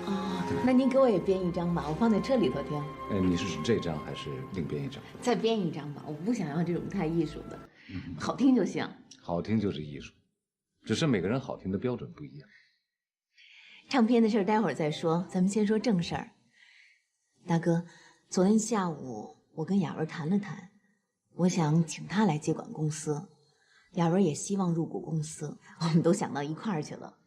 哦，那您给我也编一张吧，我放在车里头听。你是指这张还是另编一张？再编一张吧，我不想要这种太艺术的，好听就行。好听就是艺术，只是每个人好听的标准不一样。唱片的事儿待会儿再说，咱们先说正事儿。大哥，昨天下午我跟雅文谈了谈，我想请她来接管公司，雅文也希望入股公司，我们都想到一块儿去了。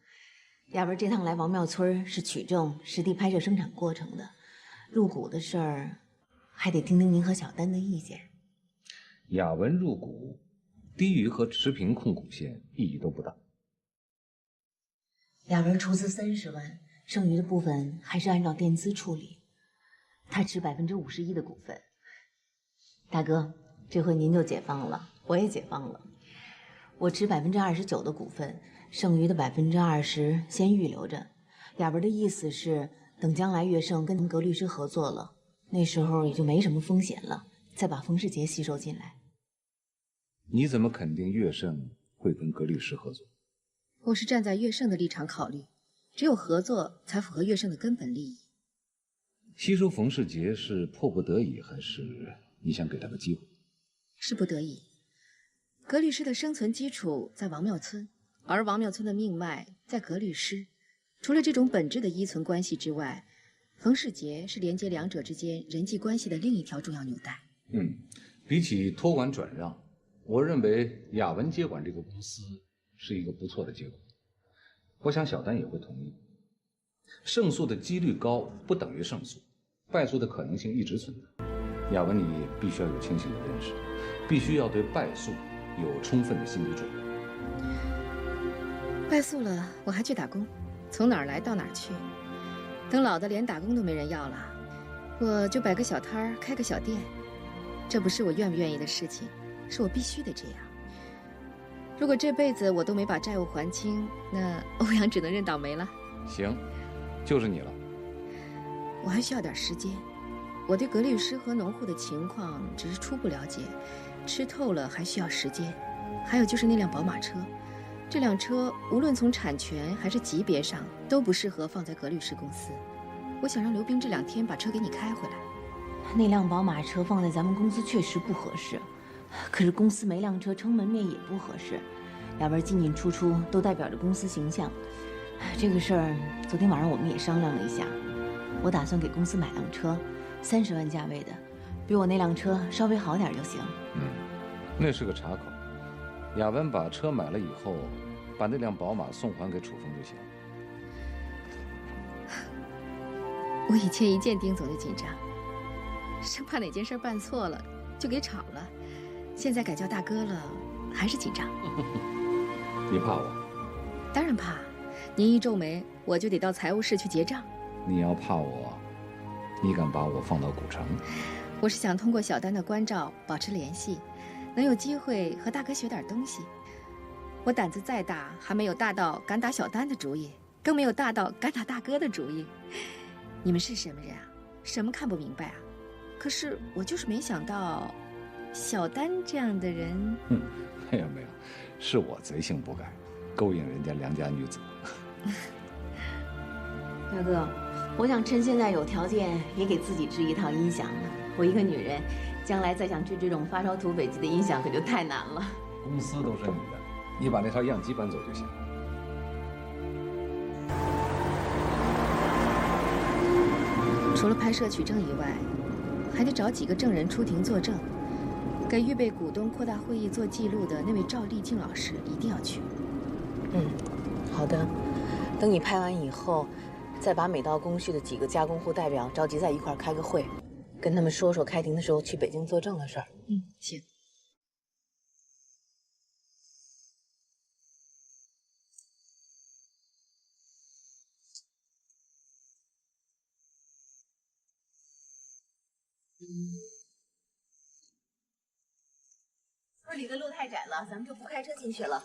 雅文这趟来王庙村是取证实地拍摄生产过程的，入股的事儿还得听听您和小丹的意见。雅文入股，低于和持平控股线意义都不大。雅文出资30万，剩余的部分还是按照垫资处理。他持51%的股份。大哥，这回您就解放了，我也解放了。我持29%的股份，剩余的20%先预留着。雅文的意思是，等将来乐盛跟格律师合作了，那时候也就没什么风险了，再把冯世杰吸收进来。你怎么肯定乐盛会跟格律师合作？我是站在乐盛的立场考虑，只有合作才符合乐盛的根本利益。吸收冯世杰是迫不得已，还是你想给他个机会？是不得已。格律师的生存基础在王庙村，而王庙村的命脉在格律师。除了这种本质的依存关系之外，冯世杰是连接两者之间人际关系的另一条重要纽带。比起托管转让，我认为雅文接管这个公司是一个不错的结果。我想小丹也会同意。胜诉的几率高不等于胜诉，败诉的可能性一直存在。雅文，你必须要有清醒的认识，必须要对败诉有充分的心理准备。败诉了，我还去打工，从哪儿来到哪儿去。等老的连打工都没人要了，我就摆个小摊儿，开个小店，这不是我愿不愿意的事情，是我必须得这样。如果这辈子我都没把债务还清，那欧阳只能认倒霉了。行，就是你了。我还需要点时间。我对葛律师和农户的情况只是初步了解，吃透了还需要时间。还有就是那辆宝马车，这辆车无论从产权还是级别上都不适合放在葛律师公司。我想让刘冰这2天把车给你开回来。那辆宝马车放在咱们公司确实不合适，可是公司没辆车撑门面也不合适，两边进进出出都代表着公司形象。这个事儿昨天晚上我们也商量了一下，我打算给公司买辆车，30万价位的，比我那辆车稍微好点就行。那是个岔口。雅文把车买了以后，把那辆宝马送还给楚风就行。我以前一见丁总就紧张，生怕哪件事办错了就给炒了。现在改叫大哥了，还是紧张。你怕我？当然怕。您一皱眉，我就得到财务室去结账。你要怕我，你敢把我放到古城？我是想通过小丹的关照保持联系，能有机会和大哥学点东西。我胆子再大，还没有大到敢打小丹的主意，更没有大到敢打大哥的主意。你们是什么人啊？什么看不明白啊？可是我就是没想到，小丹这样的人。没有没有，是我贼性不改，勾引人家良家女子。大哥，我想趁现在有条件，也给自己织一套音响呢。我一个女人，将来再想织这种发烧土匪级的音响，可就太难了。公司都是你的，你把那套样机搬走就行了。除了拍摄取证以外，还得找几个证人出庭作证。给预备股东扩大会议做记录的那位赵丽静老师一定要去。好的。等你拍完以后，再把每道工序的几个加工户代表召集在一块儿开个会，跟他们说说开庭的时候去北京作证的事儿。行。村里的路太窄了，咱们就不开车进去了。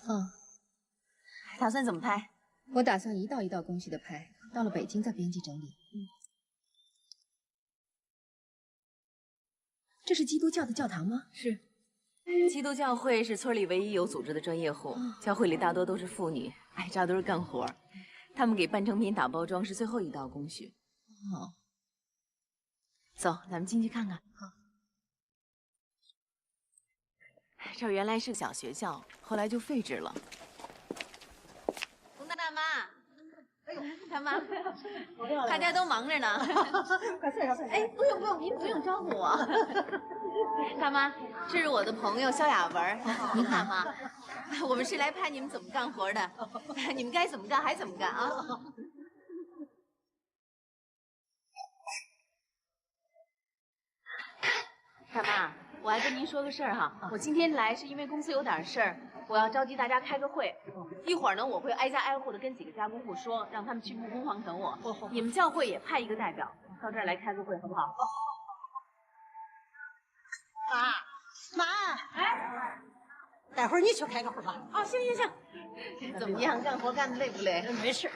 打算怎么拍？我打算一道一道工序的拍，到了北京再编辑整理。这是基督教的教堂吗？是。基督教会是村里唯一有组织的专业户，教会里大多都是妇女，爱扎堆干活。他们给半成品打包装是最后一道工序。走，咱们进去看看。好。这儿原来是个小学校，后来就废置了。洪大妈，哎呦，大妈，大家都忙着呢。快坐下，哎，不用，您不用招呼我。大妈，这是我的朋友肖雅文。您好，妈。我们是来拍你们怎么干活的，你们该怎么干还怎么干啊。大妈，我还跟您说个事儿哈，我今天来是因为公司有点事儿，我要召集大家开个会。一会儿呢，我会挨家挨户的跟几个加工户说，让他们去木工房等我。你们教会也派一个代表到这儿来开个会，好不好？妈，哎，待会儿你去开个会吧。行。怎么样，干活干得累不累？没事。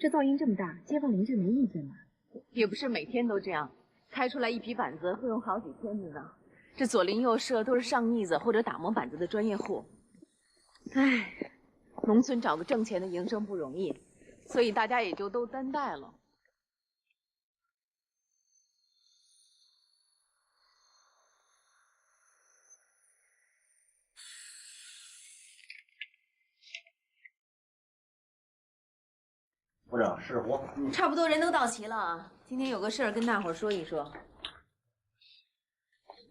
这噪音这么大，街坊邻居没意见吗？也不是每天都这样，开出来一批板子会用好几天的呢。这左邻右舍都是上腻子或者打磨板子的专业户。唉，农村找个挣钱的营生不容易，所以大家也就都担待了。部长是活，差不多人都到齐了啊。今天有个事儿跟大伙儿说一说。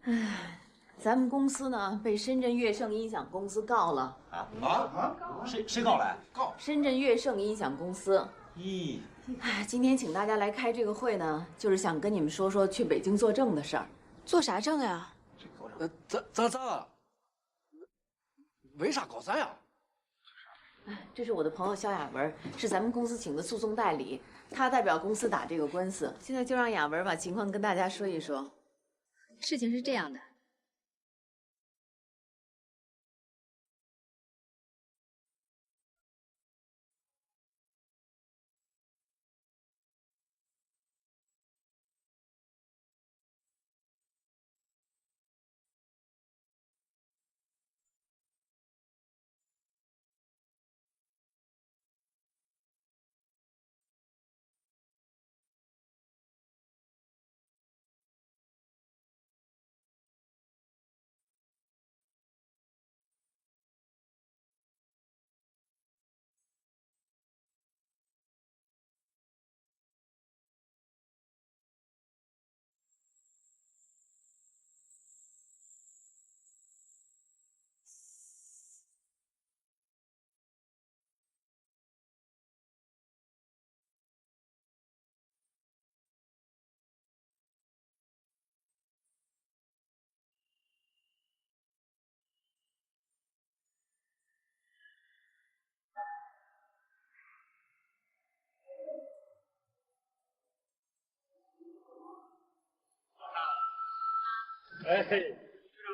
唉，咱们公司呢被深圳粤盛音响公司告了。谁告来？深圳粤盛音响公司。咦，唉，今天请大家来开这个会呢，就是想跟你们说说去北京作证的事儿。做啥证呀？咋？为啥告咱呀？这是我的朋友肖雅文，是咱们公司请的诉讼代理，他代表公司打这个官司。现在就让雅文把情况跟大家说一说。事情是这样的，哎，队长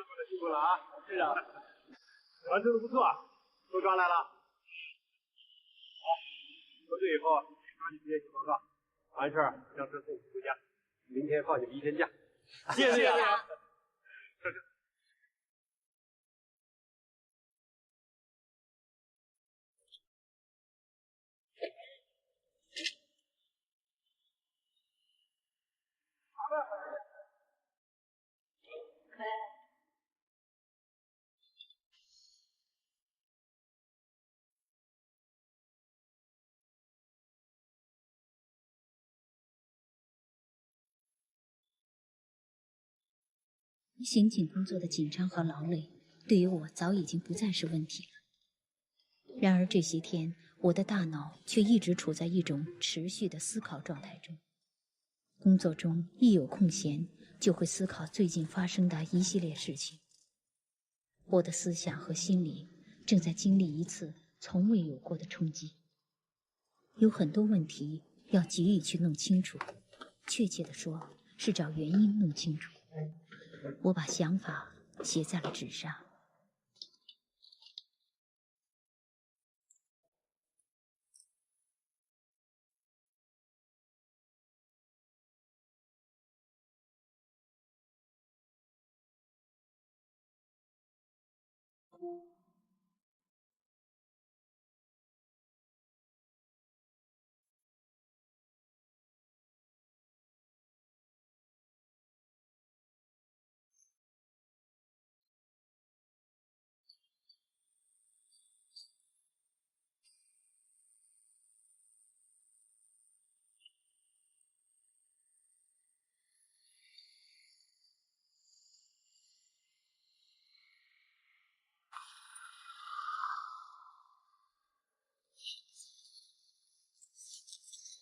做的辛苦了啊！队长，完成的不错，都抓来了。好，回队以后抓紧时间写报告，完事儿将车送你回家。明天放你们一天假。谢谢队长。刑警工作的紧张和劳累，对于我早已经不再是问题了。然而这些天，我的大脑却一直处在一种持续的思考状态中。工作中一有空闲，就会思考最近发生的一系列事情。我的思想和心理正在经历一次从未有过的冲击，有很多问题要急于去弄清楚，确切地说，是找原因弄清楚。我把想法写在了纸上。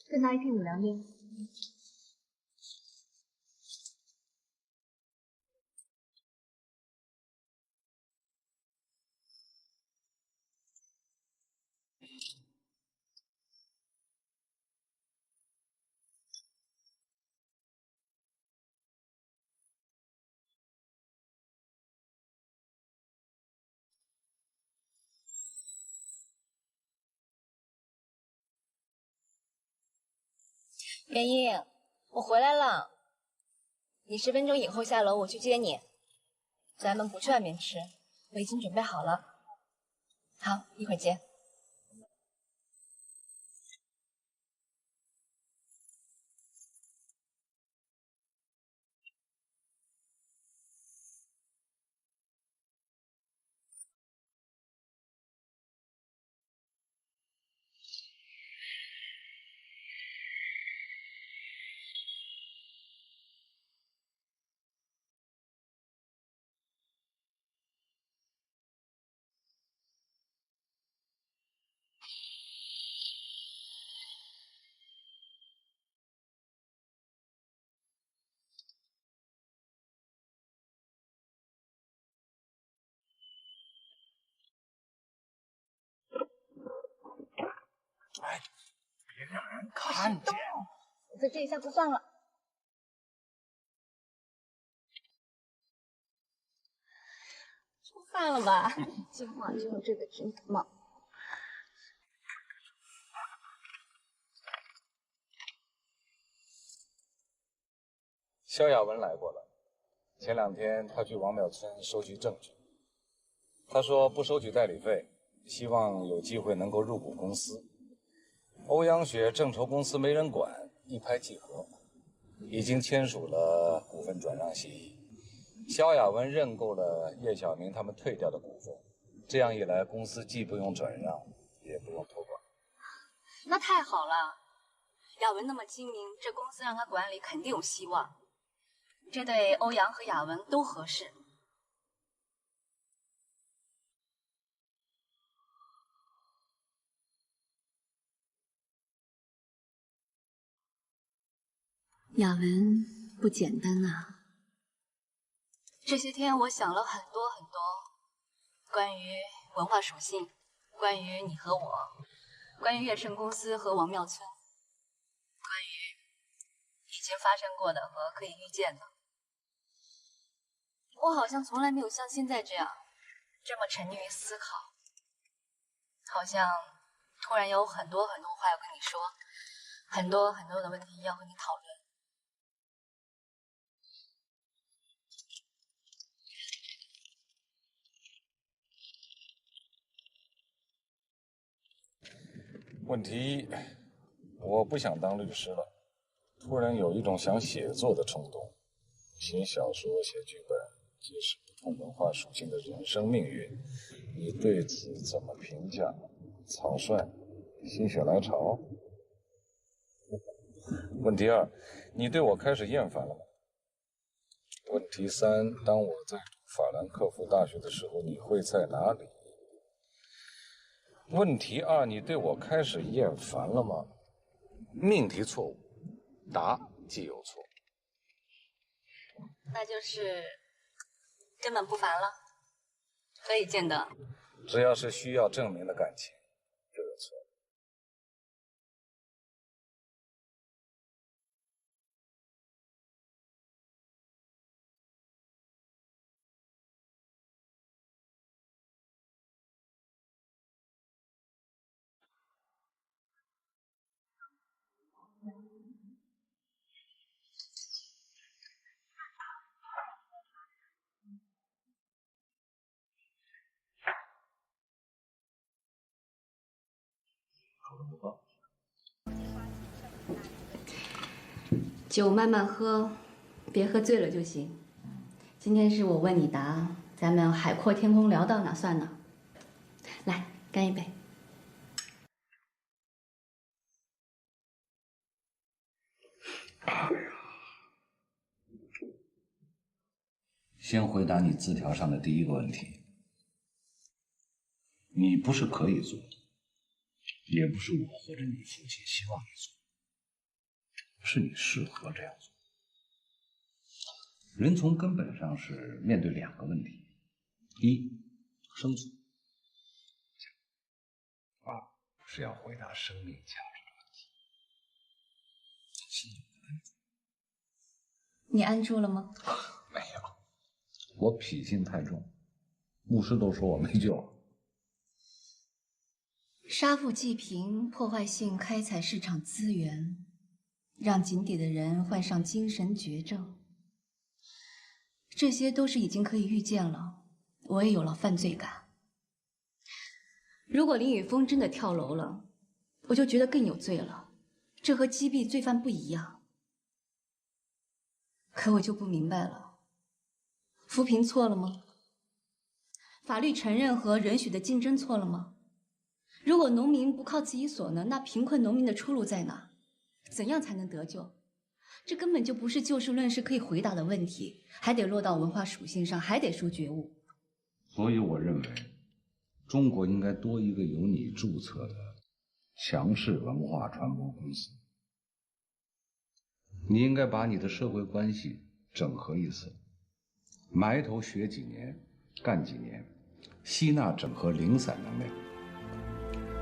再拿一瓶乳凉烟。元英，我回来了，你10分钟以后下楼，我去接你。咱们不去外面吃，我已经准备好了。好，一会儿见。哎，别让人看见！我在这一下不算了。做饭了吧？今晚就用这个真冒。萧亚文来过了，前2天他去王庙村收集证据。他说不收取代理费，希望有机会能够入股公司。欧阳雪正筹公司没人管，一拍即合，已经签署了股份转让协议。萧亚文认购了叶晓明他们退掉的股份，这样一来，公司既不用转让，也不用托管。那太好了，亚文那么精明，这公司让他管理肯定有希望。这对欧阳和亚文都合适。亚文不简单啊！这些天我想了很多，关于文化属性，关于你和我，关于悦盛公司和王庙村，关于以前发生过的和可以预见的。我好像从来没有像现在这样这么沉溺于思考，好像突然有很多话要跟你说，很多的问题要和你讨论。问题一，我不想当律师了，突然有一种想写作的冲动，写小说、写剧本，揭示不同文化属性的人生命运。你对此怎么评价？草率，心血来潮？问题二，你对我开始厌烦了吗？问题三，当我在读法兰克福大学的时候，你会在哪里？问题二，你对我开始厌烦了吗？命题错误，答即有错。那就是根本不烦了，可以见得。只要是需要证明的感情，就有错。的不喝。酒慢慢喝，别喝醉了就行。今天是我问你答，咱们海阔天空聊到哪算哪。来，干一杯。先回答你字条上的第一个问题，你不是可以做，也不是我或者你父亲希望你做，是你适合这样做。人从根本上是面对两个问题：一，生存；二是要回答生命价值的问题。你安住了吗？没有，我脾性太重，牧师都说我没救了。杀富济贫，破坏性开采市场资源，让井底的人患上精神绝症，这些都是已经可以预见了。我也有了犯罪感。如果林宇峰真的跳楼了，我就觉得更有罪了。这和击毙罪犯不一样。可我就不明白了，扶贫错了吗？法律承认和允许的竞争错了吗？如果农民不靠自己所能，那贫困农民的出路在哪？怎样才能得救？这根本就不是就事论事可以回答的问题，还得落到文化属性上，还得说觉悟。所以我认为，中国应该多一个由你注册的强势文化传播公司。你应该把你的社会关系整合一次，埋头学几年，干几年，吸纳整合零散能量，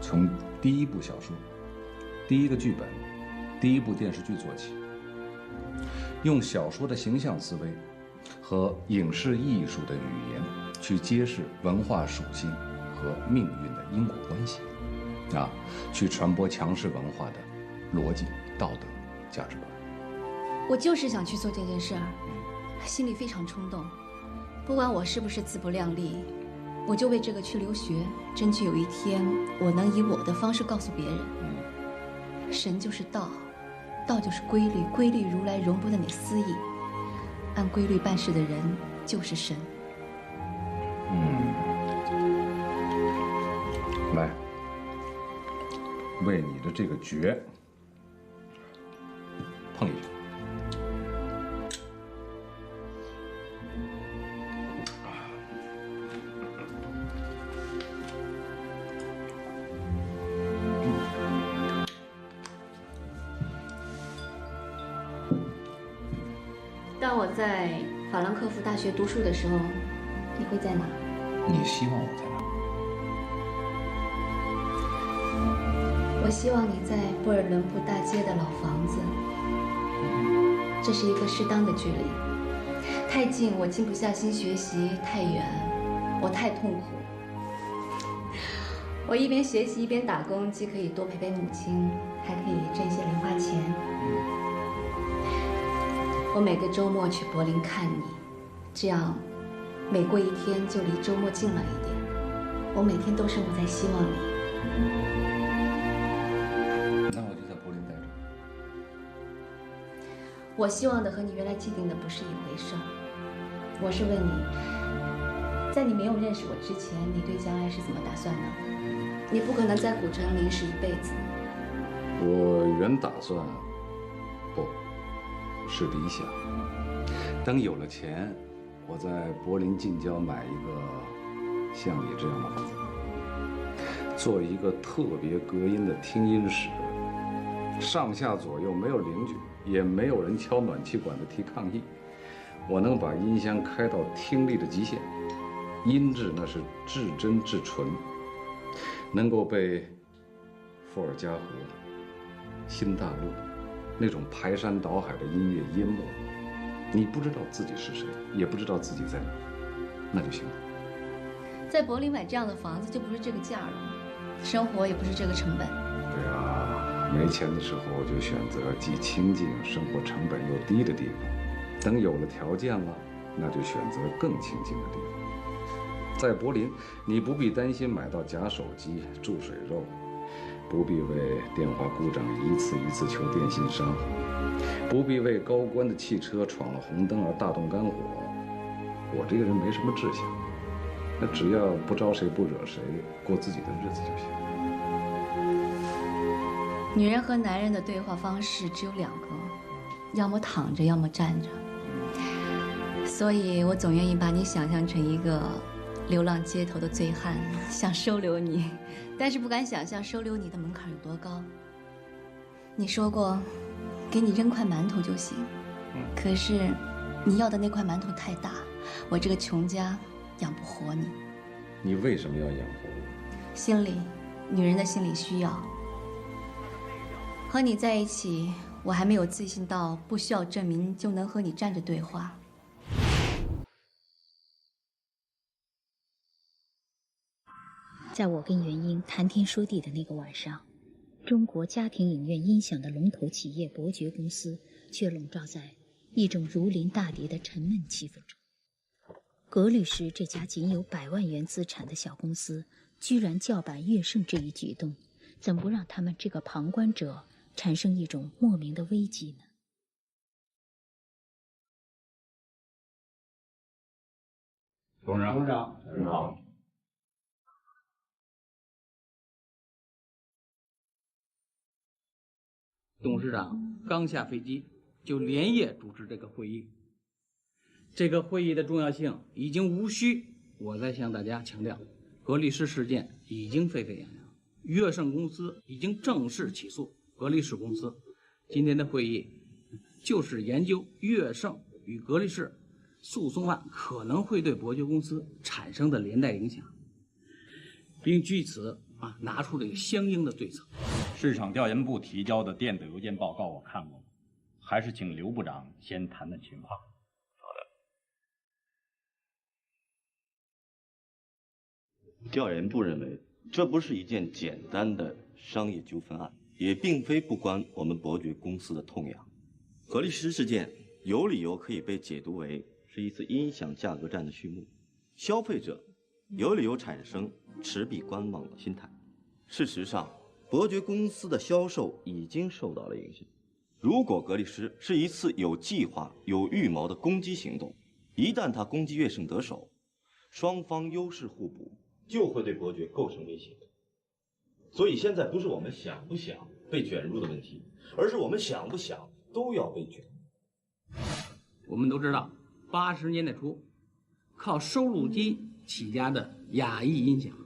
从第一部小说、第一个剧本、第一部电视剧做起，用小说的形象思维和影视艺术的语言去揭示文化属性和命运的因果关系，去传播强势文化的逻辑、道德、价值观。我就是想去做这件事儿，心里非常冲动。不管我是不是自不量力，我就为这个去留学，争取有一天我能以我的方式告诉别人，神就是道，道就是规律，规律如来容不得你私意，按规律办事的人就是神。来，为你的这个绝碰一下。当我在法兰克福大学读书的时候，你会在哪？你希望我在哪？我希望你在布尔伦布大街的老房子，这是一个适当的距离。太近我静不下心学习，太远我太痛苦。我一边学习一边打工，既可以多陪陪母亲，还可以挣一些零花钱。我每个周末去柏林看你，这样每过一天就离周末近了一点。我每天都生活在希望里。那我就在柏林待着。我希望的和你原来既定的不是一回事儿。我是问你，在你没有认识我之前，你对将来是怎么打算的？你不可能在古城临时一辈子。我原打算，不是理想。等有了钱，我在柏林近郊买一个像你这样的房子，做一个特别隔音的听音室，上下左右没有邻居，也没有人敲暖气管子提抗议。我能把音箱开到听力的极限，音质那是至真至纯，能够被伏尔加河、新大陆那种排山倒海的音乐淹没。你不知道自己是谁，也不知道自己在哪，那就行了。在柏林买这样的房子就不是这个价了，生活也不是这个成本。对啊，没钱的时候就选择既清静、生活成本又低的地方。等有了条件了，那就选择更清静的地方。在柏林，你不必担心买到假手机、注水肉，不必为电话故障一次一次求电信商，不必为高官的汽车闯了红灯而大动肝火。我这个人没什么志向，那只要不招谁不惹谁，过自己的日子就行。女人和男人的对话方式只有2个，要么躺着，要么站着。所以我总愿意把你想象成一个流浪街头的醉汉，想收留你，但是不敢想象收留你的门槛有多高。你说过，给你扔块馒头就行，可是你要的那块馒头太大，我这个穷家养不活你。你为什么要养活我？心理，女人的心理需要。和你在一起，我还没有自信到不需要证明就能和你站着对话。在我跟元英谈天说地的那个晚上，中国家庭影院音响的龙头企业伯爵公司却笼罩在一种如临大敌的沉闷气氛中。葛律师这家仅有100万元资产的小公司，居然叫板乐盛这一举动，怎不让他们这个旁观者产生一种莫名的危机呢？董事长，董事长，你好。董事长刚下飞机就连夜主持这个会议，这个会议的重要性已经无需我再向大家强调。格力士事件已经沸沸扬扬，乐盛公司已经正式起诉格力士公司。今天的会议就是研究乐盛与格力士诉讼案可能会对伯爵公司产生的连带影响，并据此拿出这个相应的对策。市场调研部提交的电子邮件报告我看过，还是请刘部长先谈谈情况。好的。调研部认为，这不是一件简单的商业纠纷案，也并非不关我们伯爵公司的痛痒。格力士事件有理由可以被解读为是一次音响价格战的序幕，消费者有理由产生持币观望的心态。事实上，伯爵公司的销售已经受到了影响。如果格力士是一次有计划、有预谋的攻击行动，一旦他攻击乐盛得手，双方优势互补，就会对伯爵构成威胁。所以现在不是我们想不想被卷入的问题，而是我们想不想都要被卷。我们都知道，80年代初，靠收录机起家的雅艺音响，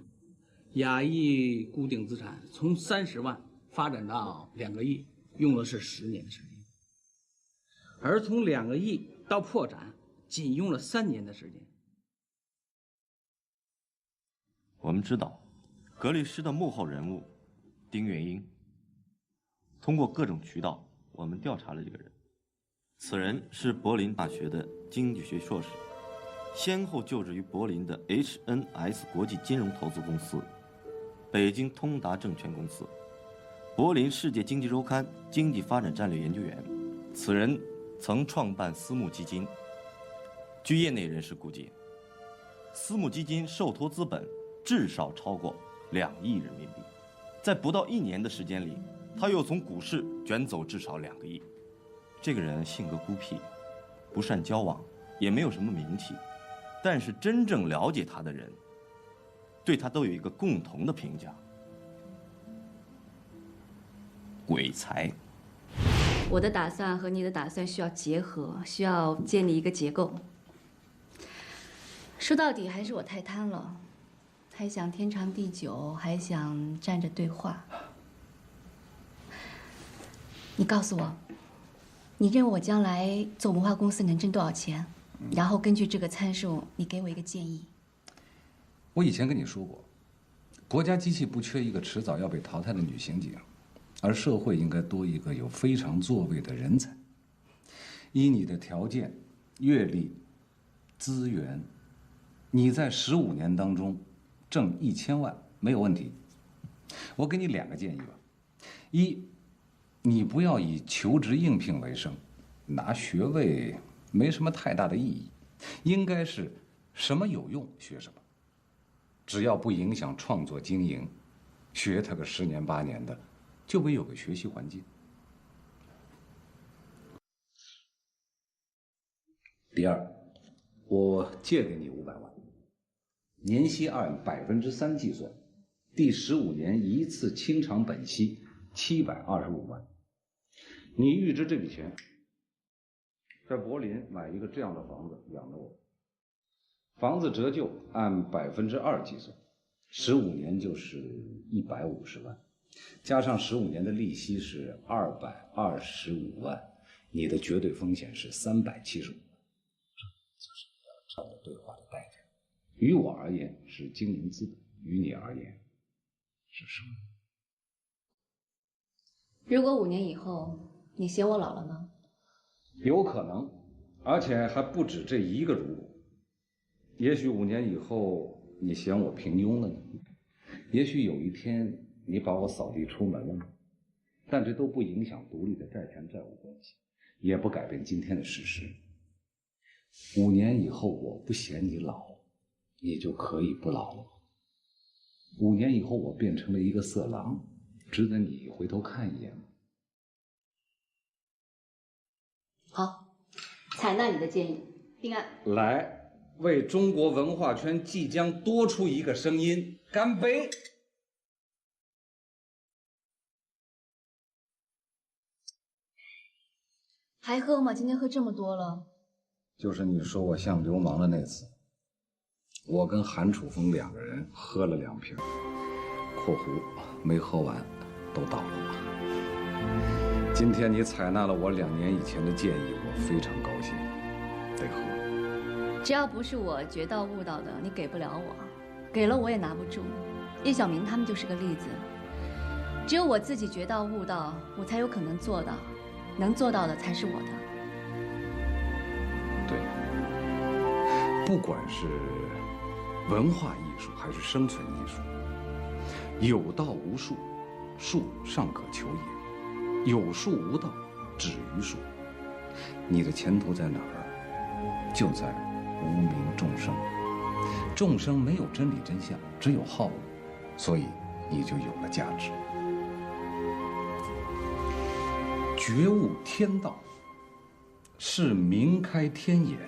雅艺固定资产从30万发展到2个亿，用的是10年的时间；而从2个亿到破产，仅用了3年的时间。我们知道，格力士的幕后人物丁元英，通过各种渠道，我们调查了这个人。此人是柏林大学的经济学硕士，先后就职于柏林的 HNS 国际金融投资公司、北京通达证券公司、柏林世界经济周刊经济发展战略研究员。此人曾创办私募基金。据业内人士估计，私募基金受托资本至少超过2亿人民币。在不到1年的时间里，他又从股市卷走至少2个亿。这个人性格孤僻，不善交往，也没有什么名气，但是真正了解他的人，对他都有一个共同的评价：鬼才。我的打算和你的打算需要结合，需要建立一个结构。说到底还是我太贪了，还想天长地久，还想站着对话。你告诉我，你认为我将来做文化公司能挣多少钱？然后根据这个参数，你给我一个建议。我以前跟你说过，国家机器不缺一个迟早要被淘汰的女刑警，而社会应该多一个有非常作为的人才。依你的条件、阅历、资源，你在15年当中挣1000万没有问题。我给你2个建议吧：一，你不要以求职应聘为生，拿学位没什么太大的意义，应该是什么有用学什么，只要不影响创作经营，学他个10年8年的，就为有个学习环境。第二，我借给你500万，年息按3%计算，第15年一次清偿本息725万。你预支这笔钱，在柏林买一个这样的房子养着我。房子折旧按2%计算，15年就是150万，加上15年的利息是225万，你的绝对风险是375万。这就是你要找我对话的代价。于我而言是经营资本，于你而言是什么？如果5年以后你嫌我老了呢？有可能，而且还不止这一个如果。也许5年以后你嫌我平庸了呢，也许有一天你把我扫地出门了呢，但这都不影响独立的债权债务关系，也不改变今天的事实。5年以后我不嫌你老，你就可以不老了。5年以后我变成了一个色狼，值得你回头看一眼吗？好，采纳你的建议，定案。来，为中国文化圈即将多出一个声音干杯！还喝吗？今天喝这么多了。就是你说我像流氓的那次，我跟韩楚风2个人喝了2瓶（括弧没喝完，都倒了）。今天你采纳了我2年以前的建议，我非常高兴，得喝。只要不是我觉到悟到的，你给不了我，给了我也拿不住。叶小明他们就是个例子，只有我自己觉到悟到，我才有可能做到，能做到的才是我的。对，不管是文化艺术还是生存艺术，有道无术，术尚可求也；有术无道，止于术。你的前途在哪儿？就在无名众生。众生没有真理真相，只有好恶，所以你就有了价值。觉悟天道，是明开天眼。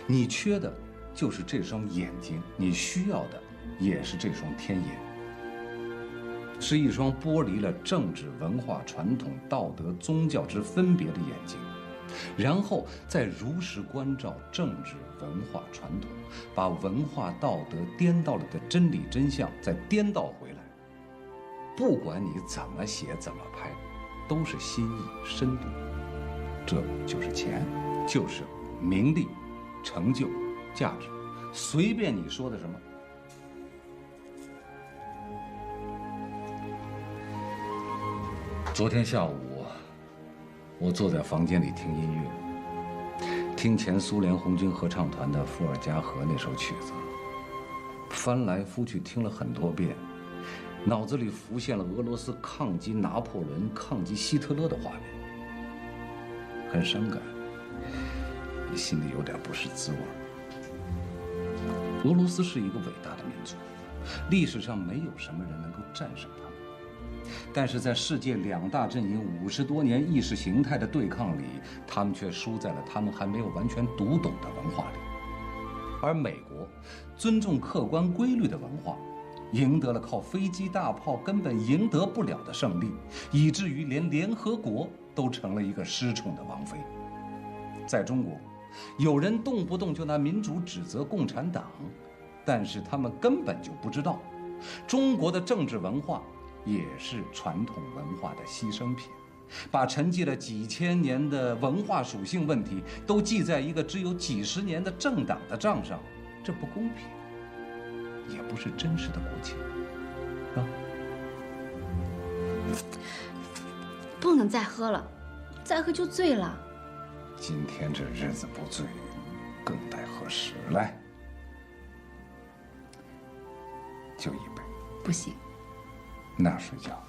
你缺的就是这双眼睛，你需要的也是这双天眼，是一双剥离了政治、文化、传统、道德、宗教之分别的眼睛，然后再如实关照政治、文化、传统，把文化、道德颠倒了的真理真相再颠倒回来。不管你怎么写怎么拍，都是心意深度。这就是钱，就是名利、成就、价值，随便你说的什么。昨天下午，我坐在房间里听音乐，听前苏联红军合唱团的《伏尔加河》那首曲子，翻来覆去听了很多遍，脑子里浮现了俄罗斯抗击拿破仑、抗击希特勒的画面，很伤感，也心里有点不是滋味。俄罗斯是一个伟大的民族，历史上没有什么人能够战胜他们。但是在世界2大阵营50多年意识形态的对抗里，他们却输在了他们还没有完全读懂的文化里。而美国尊重客观规律的文化，赢得了靠飞机大炮根本赢得不了的胜利，以至于连联合国都成了一个失宠的王妃。在中国，有人动不动就拿民主指责共产党，但是他们根本就不知道，中国的政治文化也是传统文化的牺牲品，把沉寂了几千年的文化属性问题都记在一个只有几十年的政党的账上，这不公平，也不是真实的国情，啊！不能再喝了，再喝就醉了。今天这日子不醉，更待何时？来，就一杯。不行。那睡觉。